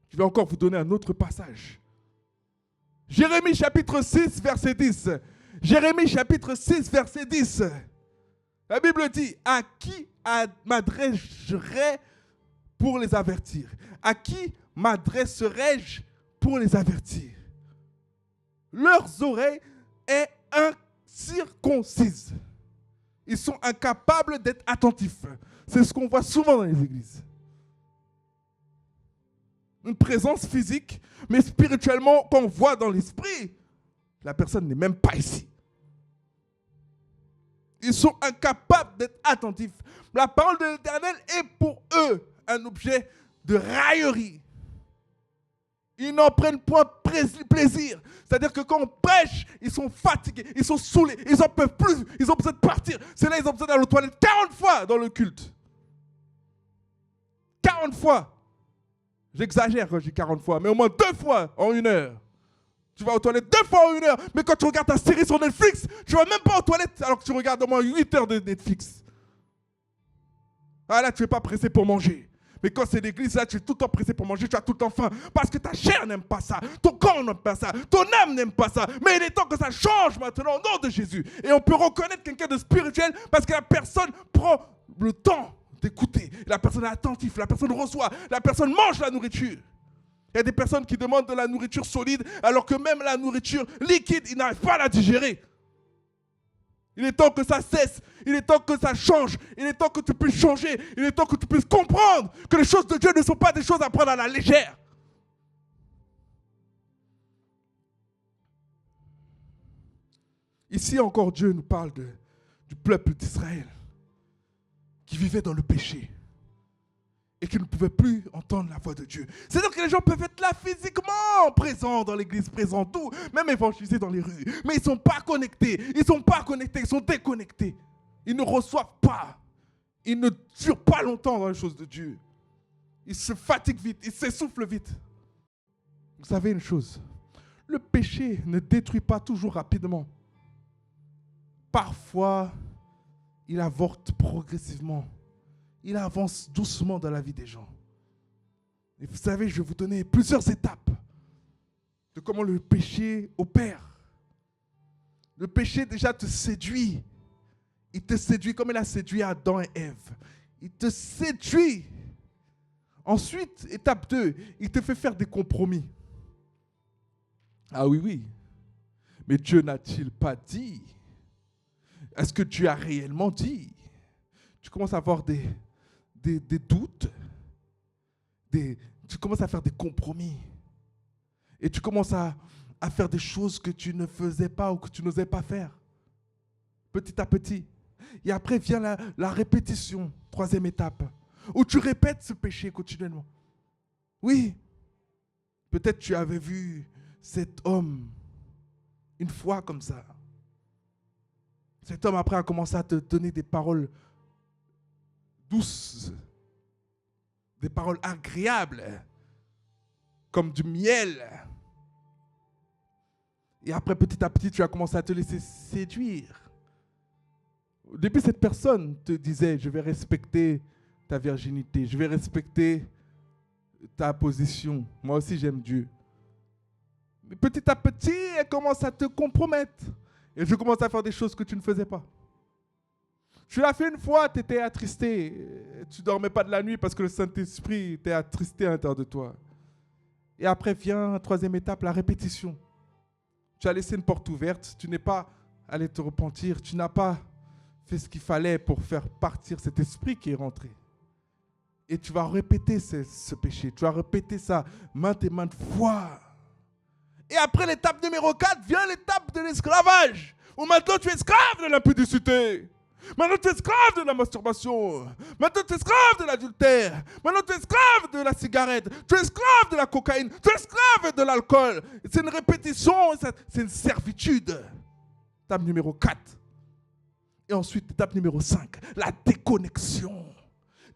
Je vais encore vous donner un autre passage. Jérémie chapitre 6, verset 10. Jérémie chapitre 6, verset 10. La Bible dit, à qui m'adresserai-je pour les avertir? À qui m'adresserai-je pour les avertir? Leurs oreilles sont incirconcises. Ils sont incapables d'être attentifs. C'est ce qu'on voit souvent dans les églises. Une présence physique, mais spirituellement, qu'on voit dans l'esprit, la personne n'est même pas ici. Ils sont incapables d'être attentifs. La parole de l'Éternel est pour eux un objet de raillerie. Ils n'en prennent point plaisir. C'est-à-dire que quand on prêche, ils sont fatigués, ils sont saoulés, ils n'en peuvent plus, ils ont besoin de partir. C'est là ils ont besoin d'aller aux toilettes 40 fois dans le culte. 40 fois. J'exagère quand je dis 40 fois, mais au moins 2 fois en 1 heure. Tu vas aux toilettes 2 fois en 1 heure, mais quand tu regardes ta série sur Netflix, tu ne vas même pas aux toilettes alors que tu regardes au moins 8 heures de Netflix. Ah là, tu n'es pas pressé pour manger. Mais quand c'est l'église, là, tu es tout le temps pressé pour manger, tu as tout le temps faim. Parce que ta chair n'aime pas ça, ton corps n'aime pas ça, ton âme n'aime pas ça. Mais il est temps que ça change maintenant au nom de Jésus. Et on peut reconnaître quelqu'un de spirituel parce que la personne prend le temps d'écouter. La personne est attentive, la personne reçoit, la personne mange la nourriture. Il y a des personnes qui demandent de la nourriture solide alors que même la nourriture liquide, ils n'arrivent pas à la digérer. Il est temps que ça cesse. Il est temps que ça change. Il est temps que tu puisses changer. Il est temps que tu puisses comprendre que les choses de Dieu ne sont pas des choses à prendre à la légère. Ici encore, Dieu nous parle du peuple d'Israël qui vivait dans le péché et qui ne pouvait plus entendre la voix de Dieu. C'est-à-dire que les gens peuvent être là physiquement, présents dans l'église, présents tout, même évangélisés dans les rues. Mais ils ne sont pas connectés. Ils ne sont pas connectés, ils sont déconnectés. Ils ne reçoivent pas. Ils ne durent pas longtemps dans les choses de Dieu. Ils se fatiguent vite, ils s'essoufflent vite. Vous savez une chose, le péché ne détruit pas toujours rapidement. Parfois, il avorte progressivement. Il avance doucement dans la vie des gens. Et vous savez, je vais vous donner plusieurs étapes de comment le péché opère. Le péché déjà te séduit. Il te séduit comme il a séduit Adam et Ève. Il te séduit. Ensuite, étape 2, il te fait faire des compromis. Ah oui, oui. Mais Dieu n'a-t-il pas dit? Est-ce que Dieu a réellement dit? Tu commences à avoir des doutes, tu commences à faire des compromis. Et tu commences à faire des choses que tu ne faisais pas ou que tu n'osais pas faire. Petit à petit. Et après vient la répétition, troisième étape, où tu répètes ce péché quotidiennement. Oui, peut-être tu avais vu cet homme une fois comme ça. Cet homme après a commencé à te donner des paroles douces, des paroles agréables, comme du miel. Et après, petit à petit, tu as commencé à te laisser séduire. Au début, cette personne te disait, je vais respecter ta virginité, je vais respecter ta position. Moi aussi, j'aime Dieu. Mais petit à petit, elle commence à te compromettre. Et je commence à faire des choses que tu ne faisais pas. Tu l'as fait une fois, tu étais attristé. Tu ne dormais pas de la nuit parce que le Saint-Esprit t'est attristé à l'intérieur de toi. Et après vient la troisième étape, la répétition. Tu as laissé une porte ouverte, tu n'es pas allé te repentir, tu n'as pas fait ce qu'il fallait pour faire partir cet esprit qui est rentré. Et tu vas répéter ce péché, tu vas répéter ça maintes et maintes fois. Et après l'étape numéro 4, vient l'étape de l'esclavage, où maintenant tu es esclave de l'impudicité. Maintenant tu es esclave de la masturbation. Maintenant tu es esclave de l'adultère. Maintenant tu es esclave de la cigarette. Tu es esclave de la cocaïne. Tu es esclave de l'alcool. C'est une répétition, c'est une servitude. Étape numéro 4. Et ensuite, étape numéro 5, la déconnexion.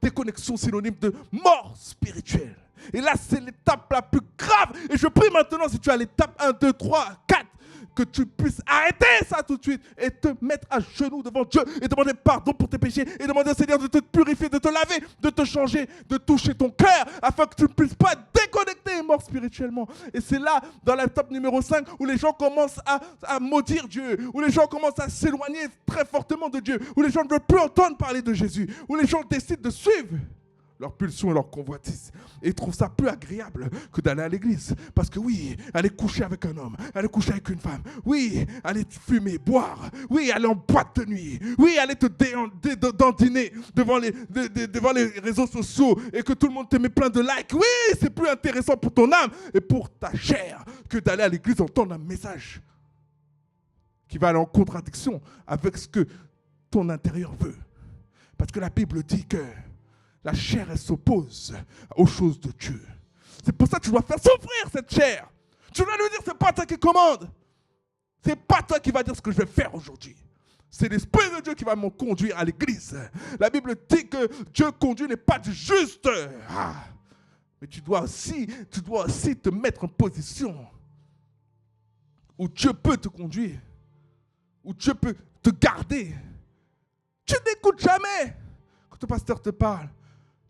Déconnexion synonyme de mort spirituelle. Et là, c'est l'étape la plus grave. Et je prie maintenant, si tu as l'étape 1, 2, 3, 4, que tu puisses arrêter ça tout de suite et te mettre à genoux devant Dieu et demander pardon pour tes péchés et demander au Seigneur de te purifier, de te laver, de te changer, de toucher ton cœur afin que tu ne puisses pas être déconnecté et mort spirituellement. Et c'est là, dans l'étape numéro 5, où les gens commencent à maudire Dieu, où les gens commencent à s'éloigner très fortement de Dieu, où les gens ne veulent plus entendre parler de Jésus, où les gens décident de suivre leur pulsion et leur convoitise. Et ils trouvent ça plus agréable que d'aller à l'église. Parce que oui, aller coucher avec un homme, aller coucher avec une femme, oui, aller fumer, boire, oui, aller en boîte de nuit, oui, aller te dandiner devant les réseaux sociaux et que tout le monde te met plein de likes. Oui, c'est plus intéressant pour ton âme et pour ta chair que d'aller à l'église entendre un message qui va aller en contradiction avec ce que ton intérieur veut. Parce que la Bible dit que la chair, elle s'oppose aux choses de Dieu. C'est pour ça que tu dois faire souffrir cette chair. Tu dois lui dire, c'est pas toi qui commande. C'est pas toi qui va dire ce que je vais faire aujourd'hui. C'est l'Esprit de Dieu qui va me conduire à l'église. La Bible dit que Dieu conduit n'est pas du juste. Mais tu dois aussi te mettre en position où Dieu peut te conduire, où Dieu peut te garder. Tu n'écoutes jamais quand ton pasteur te parle.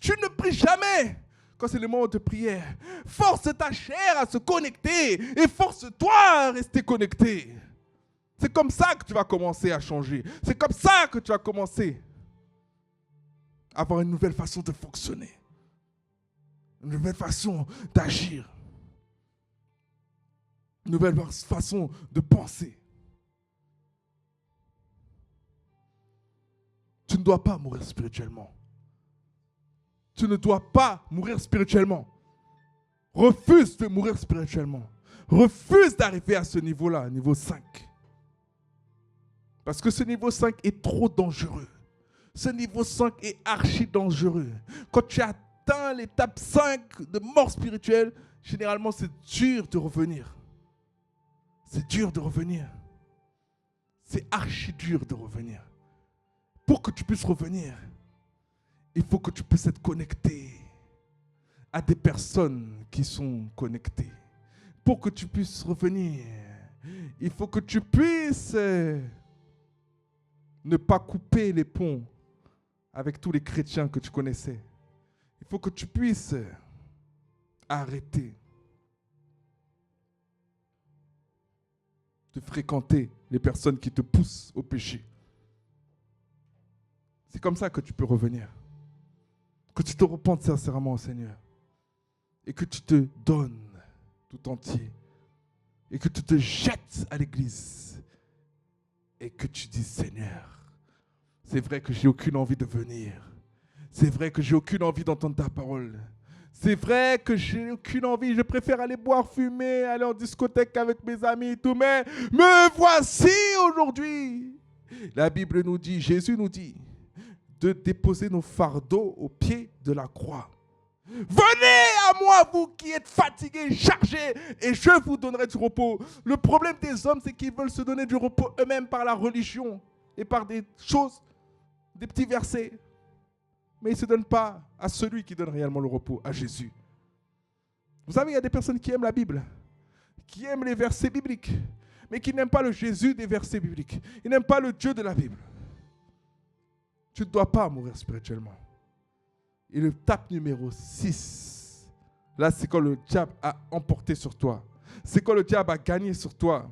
Tu ne pries jamais quand c'est le moment de prière. Force ta chair à se connecter et force-toi à rester connecté. C'est comme ça que tu vas commencer à changer. C'est comme ça que tu vas commencer à avoir une nouvelle façon de fonctionner. Une nouvelle façon d'agir. Une nouvelle façon de penser. Tu ne dois pas mourir spirituellement. Tu ne dois pas mourir spirituellement. Refuse de mourir spirituellement. Refuse d'arriver à ce niveau-là, niveau 5. Parce que ce niveau 5 est trop dangereux. Ce niveau 5 est archi dangereux. Quand tu atteins l'étape 5 de mort spirituelle, généralement c'est dur de revenir. C'est dur de revenir. C'est archi dur de revenir. Pour que tu puisses revenir, il faut que tu puisses être connecté à des personnes qui sont connectées. Pour que tu puisses revenir, il faut que tu puisses ne pas couper les ponts avec tous les chrétiens que tu connaissais. Il faut que tu puisses arrêter de fréquenter les personnes qui te poussent au péché. C'est comme ça que tu peux revenir. Que tu te repentes sincèrement au Seigneur. Et que tu te donnes tout entier. Et que tu te jettes à l'église. Et que tu dis, Seigneur, c'est vrai que j'ai aucune envie de venir. C'est vrai que j'ai aucune envie d'entendre ta parole. C'est vrai que j'ai aucune envie, je préfère aller boire, fumer, aller en discothèque avec mes amis et tout, mais me voici aujourd'hui. La Bible nous dit, Jésus nous dit, de déposer nos fardeaux au pied de la croix. Venez à moi, vous qui êtes fatigués, chargés, et je vous donnerai du repos. Le problème des hommes, c'est qu'ils veulent se donner du repos eux-mêmes par la religion et par des choses, des petits versets. Mais ils ne se donnent pas à celui qui donne réellement le repos, à Jésus. Vous savez, il y a des personnes qui aiment la Bible, qui aiment les versets bibliques, mais qui n'aiment pas le Jésus des versets bibliques. Ils n'aiment pas le Dieu de la Bible. Tu ne dois pas mourir spirituellement. Et l'étape numéro 6, là c'est quand le diable a emporté sur toi. C'est quand le diable a gagné sur toi.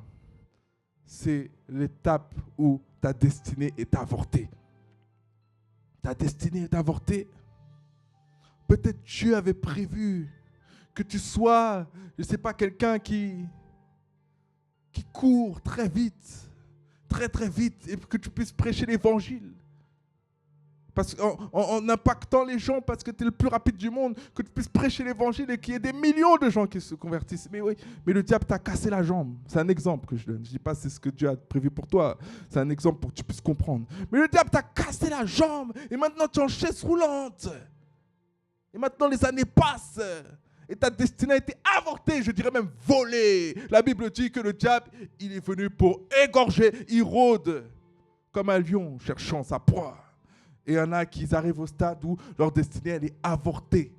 C'est l'étape où ta destinée est avortée. Ta destinée est avortée. Peut-être Dieu avait prévu que tu sois, je ne sais pas, quelqu'un qui court très vite, très vite, et que tu puisses prêcher l'évangile. Parce en impactant les gens, parce que tu es le plus rapide du monde, que tu puisses prêcher l'évangile et qu'il y ait des millions de gens qui se convertissent. Mais oui, mais le diable t'a cassé la jambe. C'est un exemple que je donne. Je ne dis pas c'est ce que Dieu a prévu pour toi. C'est un exemple pour que tu puisses comprendre. Mais le diable t'a cassé la jambe et maintenant tu es en chaise roulante. Et maintenant les années passent et ta destinée a été avortée, je dirais même volée. La Bible dit que le diable, il est venu pour égorger, il rôde comme un lion cherchant sa proie. Et il y en a qui arrivent au stade où leur destinée, elle est avortée.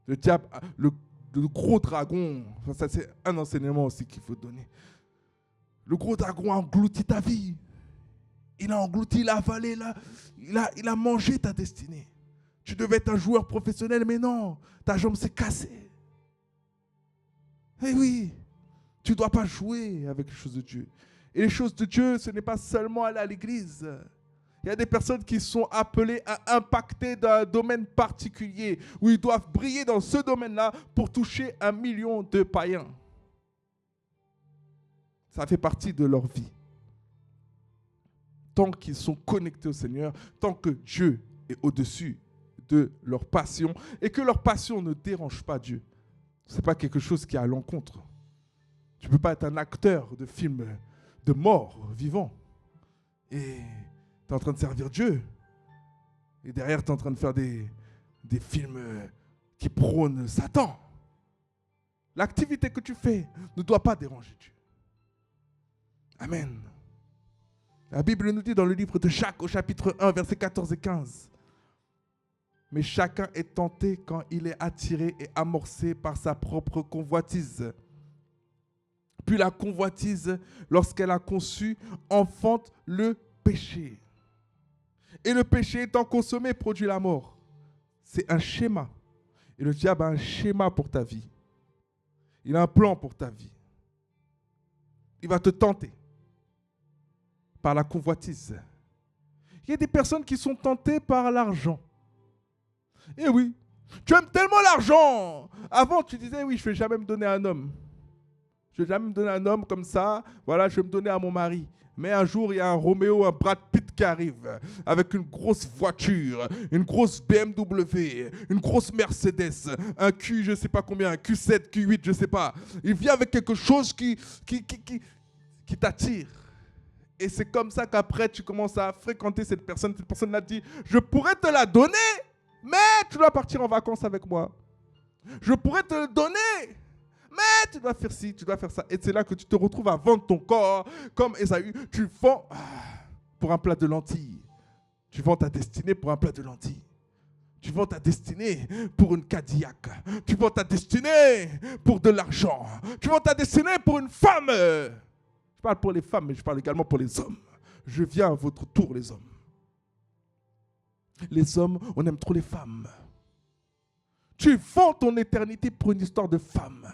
Le diable, le gros dragon, ça c'est un enseignement aussi qu'il faut donner. Le gros dragon a englouti ta vie. Il a englouti, il a avalé, il a mangé ta destinée. Tu devais être un joueur professionnel, mais non, ta jambe s'est cassée. Eh oui, tu ne dois pas jouer avec les choses de Dieu. Et les choses de Dieu, ce n'est pas seulement aller à l'église. Il y a des personnes qui sont appelées à impacter dans un domaine particulier où ils doivent briller dans ce domaine-là pour toucher 1 million de païens. Ça fait partie de leur vie. Tant qu'ils sont connectés au Seigneur, tant que Dieu est au-dessus de leur passion et que leur passion ne dérange pas Dieu. Ce n'est pas quelque chose qui est à l'encontre. Tu ne peux pas être un acteur de film de mort vivant et tu es en train de servir Dieu. Et derrière, tu es en train de faire des films qui prônent Satan. L'activité que tu fais ne doit pas déranger Dieu. Amen. La Bible nous dit dans le livre de Jacques, au chapitre 1, versets 14 et 15. Mais chacun est tenté quand il est attiré et amorcé par sa propre convoitise. Puis la convoitise, lorsqu'elle a conçu, enfante le péché. Et le péché étant consommé produit la mort. C'est un schéma. Et le diable a un schéma pour ta vie. Il a un plan pour ta vie. Il va te tenter par la convoitise. Il y a des personnes qui sont tentées par l'argent. Et oui, tu aimes tellement l'argent. Avant, tu disais, oui, je ne vais jamais me donner à un homme. Je ne vais jamais me donner à un homme comme ça. Voilà, je vais me donner à mon mari. Mais un jour, il y a un Roméo, un Brad Pitt qui arrive avec une grosse voiture, une grosse BMW, une grosse Mercedes, un Q, je ne sais pas combien, un Q7, Q8, je ne sais pas. Il vient avec quelque chose qui t'attire. Et c'est comme ça qu'après, tu commences à fréquenter cette personne. Cette personne l'a dit, je pourrais te la donner, mais tu dois partir en vacances avec moi. Je pourrais te le donner, mais tu dois faire ci, tu dois faire ça. Et c'est là que tu te retrouves à vendre ton corps. Comme Ésaü, tu vends pour un plat de lentilles. Tu vends ta destinée pour un plat de lentilles. Tu vends ta destinée pour une Cadillac. Tu vends ta destinée pour de l'argent. Tu vends ta destinée pour une femme. Je parle pour les femmes, mais je parle également pour les hommes. Je viens à votre tour, les hommes. Les hommes, on aime trop les femmes. Tu vends ton éternité pour une histoire de femme.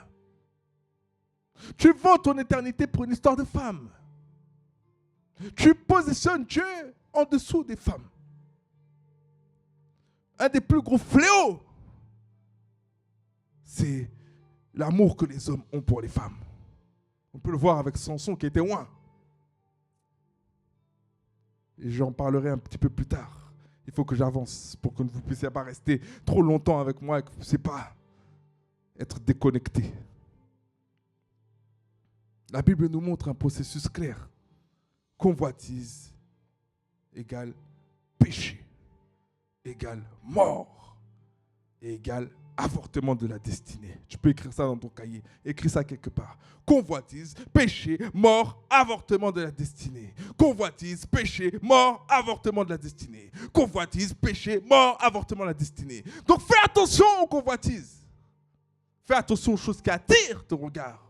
Tu vends ton éternité pour une histoire de femme. Tu positionnes Dieu en dessous des femmes. Un des plus gros fléaux, c'est l'amour que les hommes ont pour les femmes. On peut le voir avec Samson qui était oint. Et j'en parlerai un petit peu plus tard. Il faut que j'avance pour que vous ne puissiez pas rester trop longtemps avec moi et que vous ne puissiez pas être déconnecté. La Bible nous montre un processus clair. Convoitise égale péché, égale mort, et égale avortement de la destinée. Tu peux écrire ça dans ton cahier. Écris ça quelque part. Convoitise, péché, mort, avortement de la destinée. Convoitise, péché, mort, avortement de la destinée. Convoitise, péché, mort, avortement de la destinée. Donc fais attention aux convoitises. Fais attention aux choses qui attirent ton regard.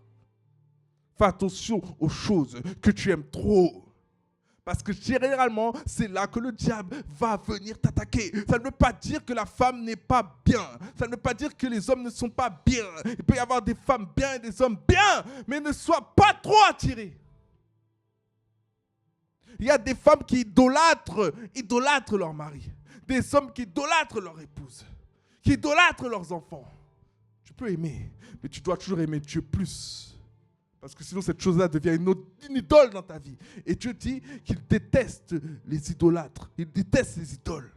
Fais attention aux choses que tu aimes trop. Parce que généralement, c'est là que le diable va venir t'attaquer. Ça ne veut pas dire que la femme n'est pas bien. Ça ne veut pas dire que les hommes ne sont pas bien. Il peut y avoir des femmes bien et des hommes bien, mais ne sois pas trop attiré. Il y a des femmes qui idolâtrent leur mari. Des hommes qui idolâtrent leur épouse. Qui idolâtrent leurs enfants. Tu peux aimer, mais tu dois toujours aimer Dieu plus. Parce que sinon, cette chose-là devient une idole dans ta vie. Et Dieu dit qu'il déteste les idolâtres. Il déteste les idoles.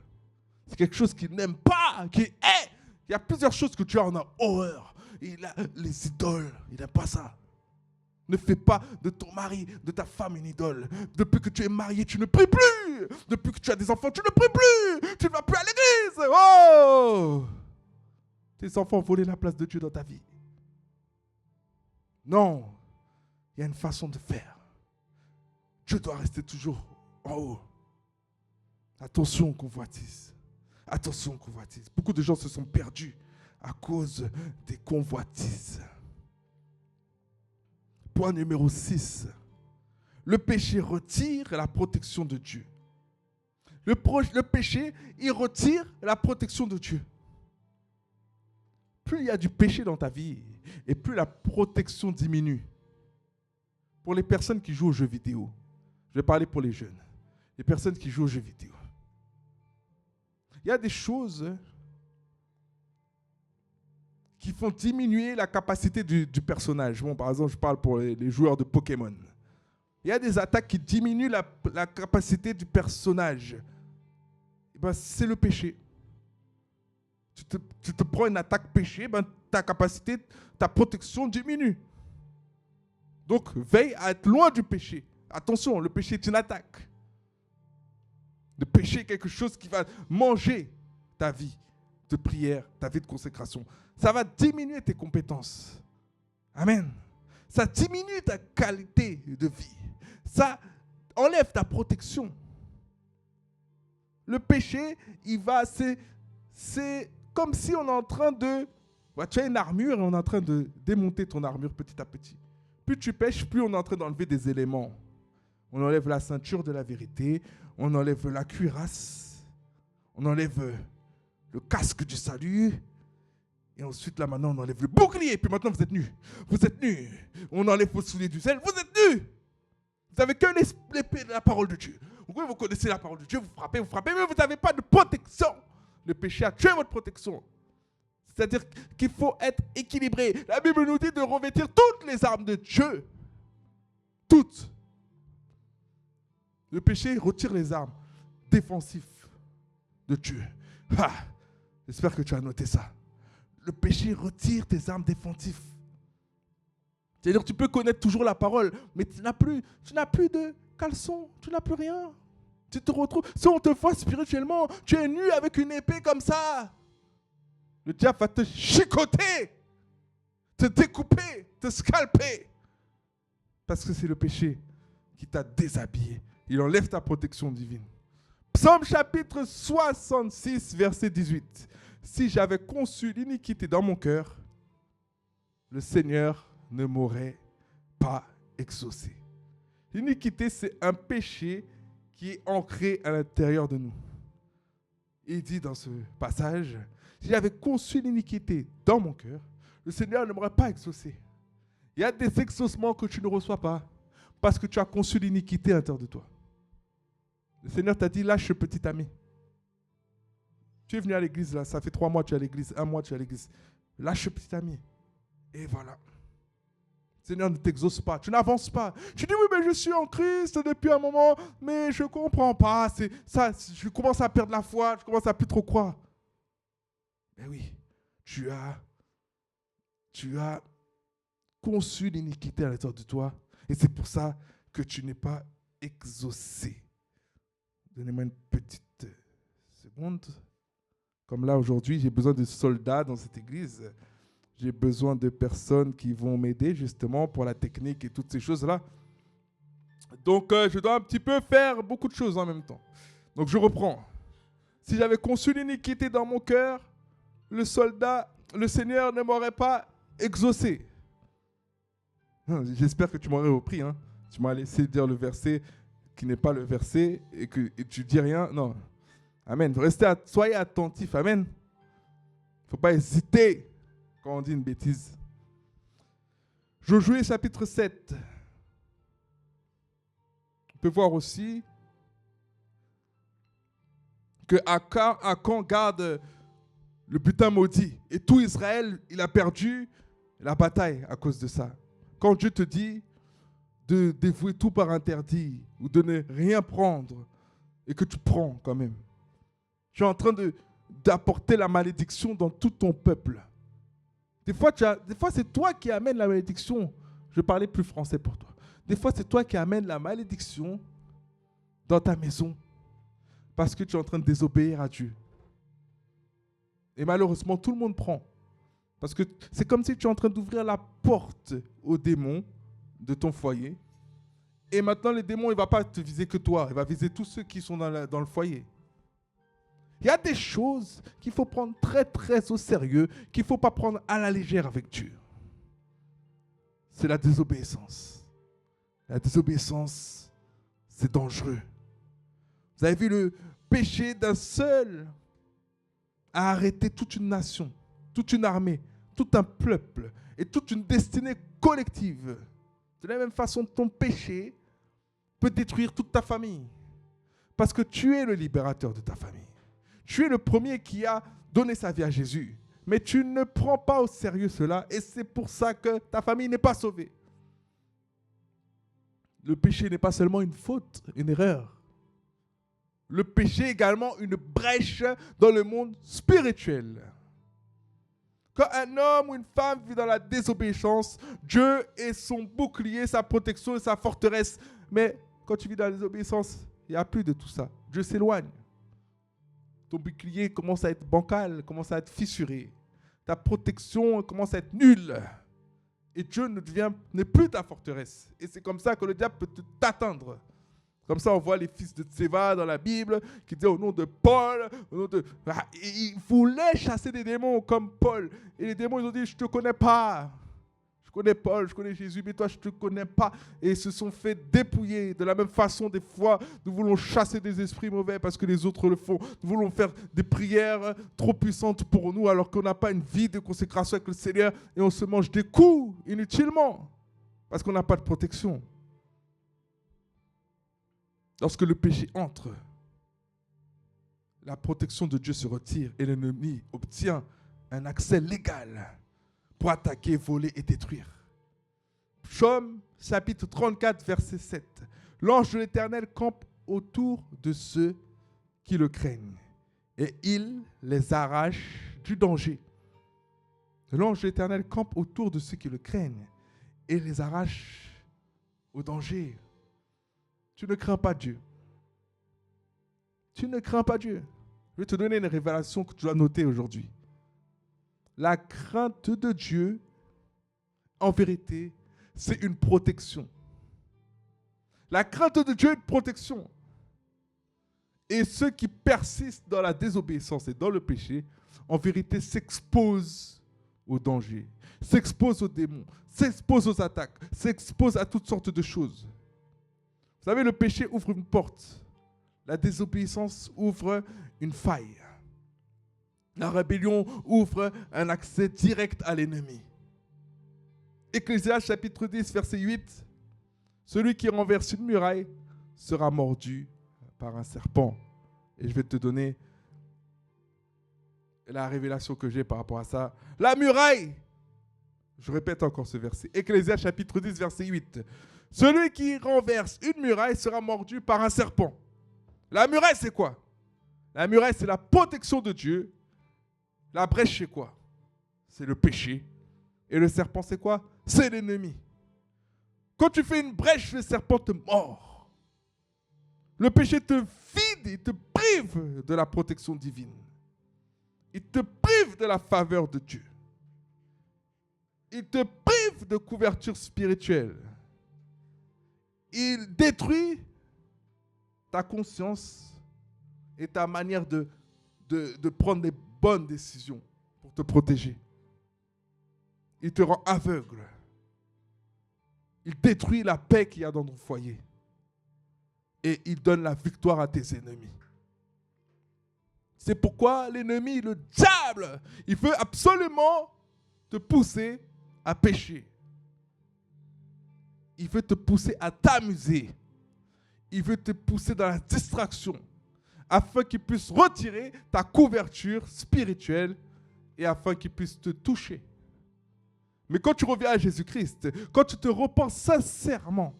C'est quelque chose qu'il n'aime pas, qu'il hait. Il y a plusieurs choses que tu as en horreur. Les idoles, il n'aime pas ça. Ne fais pas de ton mari, de ta femme une idole. Depuis que tu es marié, tu ne pries plus. Depuis que tu as des enfants, tu ne pries plus. Tu ne vas plus à l'église. Oh! Tes enfants ont volé la place de Dieu dans ta vie. Non. Il y a une façon de faire. Dieu doit rester toujours en haut. Attention, convoitise. Attention, convoitise. Beaucoup de gens se sont perdus à cause des convoitises. Point numéro 6. Le péché retire la protection de Dieu. Le péché, il retire la protection de Dieu. Plus il y a du péché dans ta vie, et plus la protection diminue. Pour les personnes qui jouent aux jeux vidéo, je vais parler pour les jeunes, les personnes qui jouent aux jeux vidéo. Il y a des choses qui font diminuer la capacité du personnage. Bon, par exemple, je parle pour les joueurs de Pokémon. Il y a des attaques qui diminuent la capacité du personnage. Et ben, c'est le péché. Tu te prends une attaque péché, ben, ta capacité, ta protection diminue. Donc, veille à être loin du péché. Attention, le péché est une attaque. Le péché est quelque chose qui va manger ta vie de prière, ta vie de consécration. Ça va diminuer tes compétences. Amen. Ça diminue ta qualité de vie. Ça enlève ta protection. Le péché, c'est comme si on est en train de... Tu as une armure et on est en train de démonter ton armure petit à petit. Plus tu pêches, plus on est en train d'enlever des éléments. On enlève la ceinture de la vérité, on enlève la cuirasse, on enlève le casque du salut, et ensuite, là, maintenant, on enlève le bouclier, et puis maintenant, vous êtes nus. Vous êtes nus. On enlève vos souliers du sel, vous êtes nus. Vous n'avez que l'épée de la parole de Dieu. Oui, vous connaissez la parole de Dieu, vous frappez, mais vous n'avez pas de protection. Le péché a tué votre protection. C'est-à-dire qu'il faut être équilibré. La Bible nous dit de revêtir toutes les armes de Dieu. Toutes. Le péché retire les armes défensives de Dieu. Ah, j'espère que tu as noté ça. Le péché retire tes armes défensives. C'est-à-dire que tu peux connaître toujours la parole, mais tu n'as plus de caleçon, tu n'as plus rien. Tu te retrouves, si on te voit spirituellement, tu es nu avec une épée comme ça. Le diable va te chicoter, te découper, te scalper. Parce que c'est le péché qui t'a déshabillé. Il enlève ta protection divine. Psaume chapitre 66, verset 18. Si j'avais conçu l'iniquité dans mon cœur, le Seigneur ne m'aurait pas exaucé. L'iniquité, c'est un péché qui est ancré à l'intérieur de nous. Il dit dans ce passage, si j'avais conçu l'iniquité dans mon cœur, le Seigneur ne m'aurait pas exaucé. Il y a des exaucements que tu ne reçois pas parce que tu as conçu l'iniquité à l'intérieur de toi. Le Seigneur t'a dit, lâche ce petit ami. Tu es venu à l'église, là, ça fait 3 mois que tu es à l'église, 1 mois que tu es à l'église. Lâche ce petit ami. Et voilà. Le Seigneur ne t'exauce pas, tu n'avances pas. Tu dis, oui, mais je suis en Christ depuis un moment, mais je ne comprends pas. C'est ça, je commence à perdre la foi, je commence à plus trop croire. Mais oui, tu as conçu l'iniquité à l'intérieur de toi. Et c'est pour ça que tu n'es pas exaucé. Donnez-moi une petite seconde. Comme là, aujourd'hui, j'ai besoin de soldats dans cette église. J'ai besoin de personnes qui vont m'aider justement pour la technique et toutes ces choses-là. Donc, je dois un petit peu faire beaucoup de choses en même temps. Donc, je reprends. Si j'avais conçu l'iniquité dans mon cœur, le Seigneur ne m'aurait pas exaucé. J'espère que tu m'aurais repris. Hein. Tu m'as laissé dire le verset qui n'est pas le verset et tu dis rien. Non. Amen. Soyez attentifs. Amen. Il ne faut pas hésiter quand on dit une bêtise. Josué chapitre 7. On peut voir aussi que Akan garde le butin maudit. Et tout Israël, il a perdu la bataille à cause de ça. Quand Dieu te dit de dévouer tout par interdit ou de ne rien prendre et que tu prends quand même, tu es en train d'apporter la malédiction dans tout ton peuple. Des fois, c'est toi qui amènes la malédiction. Je parlais plus français pour toi. Des fois, c'est toi qui amènes la malédiction dans ta maison parce que tu es en train de désobéir à Dieu. Et malheureusement, tout le monde prend. Parce que c'est comme si tu es en train d'ouvrir la porte aux démons de ton foyer. Et maintenant, les démons, il ne va pas te viser que toi. Il va viser tous ceux qui sont dans le foyer. Il y a des choses qu'il faut prendre très, très au sérieux, qu'il ne faut pas prendre à la légère avec Dieu. C'est la désobéissance. La désobéissance, c'est dangereux. Vous avez vu le péché d'un seul a arrêté toute une nation, toute une armée, tout un peuple et toute une destinée collective. De la même façon, ton péché peut détruire toute ta famille. Parce que tu es le libérateur de ta famille. Tu es le premier qui a donné sa vie à Jésus. Mais tu ne prends pas au sérieux cela et c'est pour ça que ta famille n'est pas sauvée. Le péché n'est pas seulement une faute, une erreur. Le péché est également une brèche dans le monde spirituel. Quand un homme ou une femme vit dans la désobéissance, Dieu est son bouclier, sa protection et sa forteresse. Mais quand tu vis dans la désobéissance, il n'y a plus de tout ça. Dieu s'éloigne. Ton bouclier commence à être bancal, commence à être fissuré. Ta protection commence à être nulle. Et Dieu n'est plus ta forteresse. Et c'est comme ça que le diable peut t'atteindre. Comme ça, on voit les fils de Tséva dans la Bible qui disaient au nom de Paul, ils voulaient chasser des démons comme Paul. Et les démons, ils ont dit, je ne te connais pas. Je connais Paul, je connais Jésus, mais toi, je ne te connais pas. Et ils se sont fait dépouiller. De la même façon, des fois, nous voulons chasser des esprits mauvais parce que les autres le font. Nous voulons faire des prières trop puissantes pour nous alors qu'on n'a pas une vie de consécration avec le Seigneur et on se mange des coups inutilement parce qu'on n'a pas de protection. Lorsque le péché entre, la protection de Dieu se retire et l'ennemi obtient un accès légal pour attaquer, voler et détruire. Psaume chapitre 34, verset 7. L'ange de l'Éternel campe autour de ceux qui le craignent et il les arrache du danger. L'ange de l'Éternel campe autour de ceux qui le craignent et les arrache au danger. Tu ne crains pas Dieu. Tu ne crains pas Dieu. Je vais te donner une révélation que tu dois noter aujourd'hui. La crainte de Dieu, en vérité, c'est une protection. La crainte de Dieu est une protection. Et ceux qui persistent dans la désobéissance et dans le péché, en vérité, s'exposent au danger, s'exposent aux démons, s'exposent aux attaques, s'exposent à toutes sortes de choses. Vous savez, le péché ouvre une porte. La désobéissance ouvre une faille. La rébellion ouvre un accès direct à l'ennemi. Ecclésiaste chapitre 10, verset 8. Celui qui renverse une muraille sera mordu par un serpent. Et je vais te donner la révélation que j'ai par rapport à ça. La muraille, je répète encore ce verset. Ecclésiaste chapitre 10, verset 8. Celui qui renverse une muraille sera mordu par un serpent. La muraille, c'est quoi? La muraille, c'est la protection de Dieu. La brèche, c'est quoi? C'est le péché. Et le serpent, c'est quoi? C'est l'ennemi. Quand tu fais une brèche, le serpent te mord. Le péché te vide et te prive de la protection divine. Il te prive de la faveur de Dieu. Il te prive de couverture spirituelle. Il détruit ta conscience et ta manière de prendre des bonnes décisions pour te protéger. Il te rend aveugle. Il détruit la paix qu'il y a dans ton foyer. Et il donne la victoire à tes ennemis. C'est pourquoi l'ennemi, le diable, il veut absolument te pousser à pécher. Il veut te pousser à t'amuser. Il veut te pousser dans la distraction afin qu'il puisse retirer ta couverture spirituelle et afin qu'il puisse te toucher. Mais quand tu reviens à Jésus-Christ, quand tu te repens sincèrement,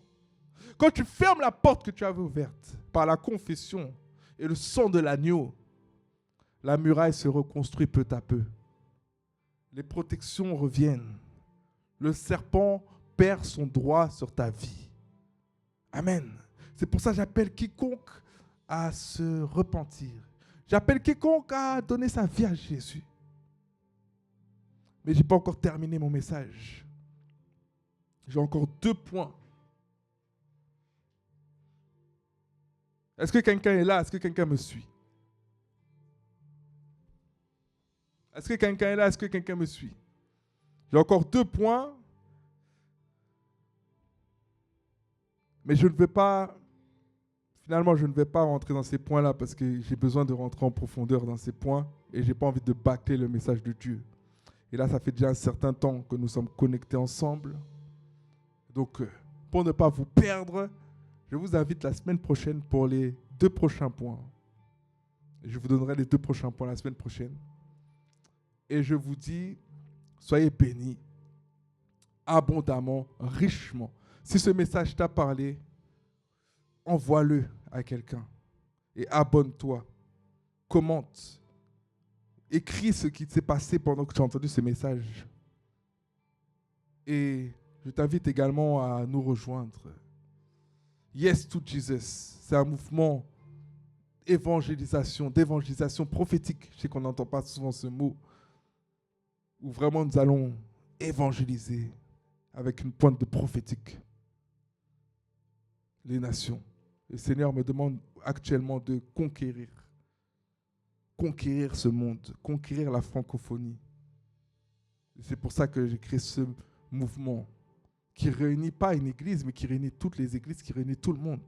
quand tu fermes la porte que tu avais ouverte par la confession et le sang de l'agneau, la muraille se reconstruit peu à peu. Les protections reviennent. Le serpent perd son droit sur ta vie. Amen. C'est pour ça que j'appelle quiconque à se repentir. J'appelle quiconque à donner sa vie à Jésus. Mais je n'ai pas encore terminé mon message. J'ai encore 2 points. Est-ce que quelqu'un est là? Est-ce que quelqu'un me suit? Est-ce que quelqu'un est là? Est-ce que quelqu'un me suit? J'ai encore 2 points. Mais je ne vais pas, finalement, je ne vais pas rentrer dans ces points-là parce que j'ai besoin de rentrer en profondeur dans ces points et je n'ai pas envie de bâcler le message de Dieu. Et là, ça fait déjà un certain temps que nous sommes connectés ensemble. Donc, pour ne pas vous perdre, je vous invite la semaine prochaine pour les 2 prochains points. Je vous donnerai les 2 prochains points la semaine prochaine. Et je vous dis, soyez bénis abondamment, richement. Si ce message t'a parlé, envoie-le à quelqu'un et abonne-toi, commente, écris ce qui s'est passé pendant que tu as entendu ce message. Et je t'invite également à nous rejoindre. Yes to Jesus, c'est un mouvement d'évangélisation prophétique. Je sais qu'on n'entend pas souvent ce mot, où vraiment nous allons évangéliser avec une pointe de prophétique les nations. Le Seigneur me demande actuellement de conquérir ce monde, conquérir la francophonie. C'est pour ça que j'ai créé ce mouvement qui ne réunit pas une église, mais qui réunit toutes les églises, qui réunit tout le monde.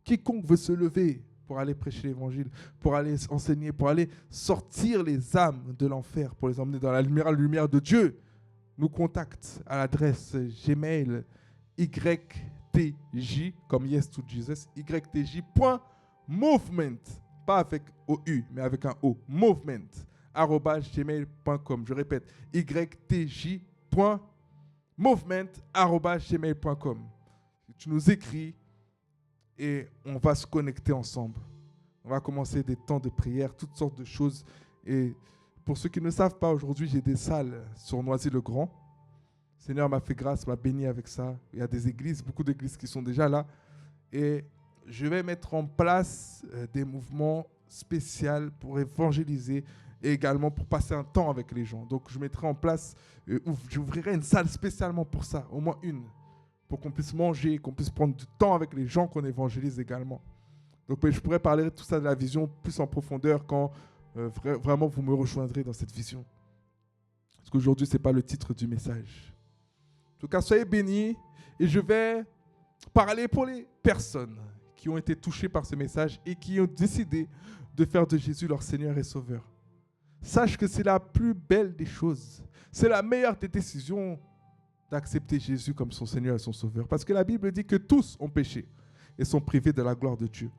Quiconque veut se lever pour aller prêcher l'évangile, pour aller enseigner, pour aller sortir les âmes de l'enfer, pour les emmener dans la lumière de Dieu, nous contacte à l'adresse Gmail YTJ, comme Yes to Jesus, YTJ.movement, pas avec OU, mais avec un O, movement, @gmail.com. Je répète, YTJ.movement@gmail.com. Tu nous écris et on va se connecter ensemble. On va commencer des temps de prière, toutes sortes de choses. Et pour ceux qui ne savent pas, aujourd'hui, j'ai des salles sur Noisy-le-Grand. Le Seigneur m'a fait grâce, m'a béni avec ça. Il y a des églises, beaucoup d'églises qui sont déjà là. Et je vais mettre en place des mouvements spéciaux pour évangéliser et également pour passer un temps avec les gens. Donc, je mettrai en place, j'ouvrirai une salle spécialement pour ça, au moins une, pour qu'on puisse manger, qu'on puisse prendre du temps avec les gens qu'on évangélise également. Donc, je pourrais parler de tout ça, de la vision plus en profondeur quand vraiment vous me rejoindrez dans cette vision. Parce qu'aujourd'hui, ce n'est pas le titre du message. En tout cas, soyez bénis et je vais parler pour les personnes qui ont été touchées par ce message et qui ont décidé de faire de Jésus leur Seigneur et Sauveur. Sache que c'est la plus belle des choses. C'est la meilleure des décisions d'accepter Jésus comme son Seigneur et son Sauveur. Parce que la Bible dit que tous ont péché et sont privés de la gloire de Dieu.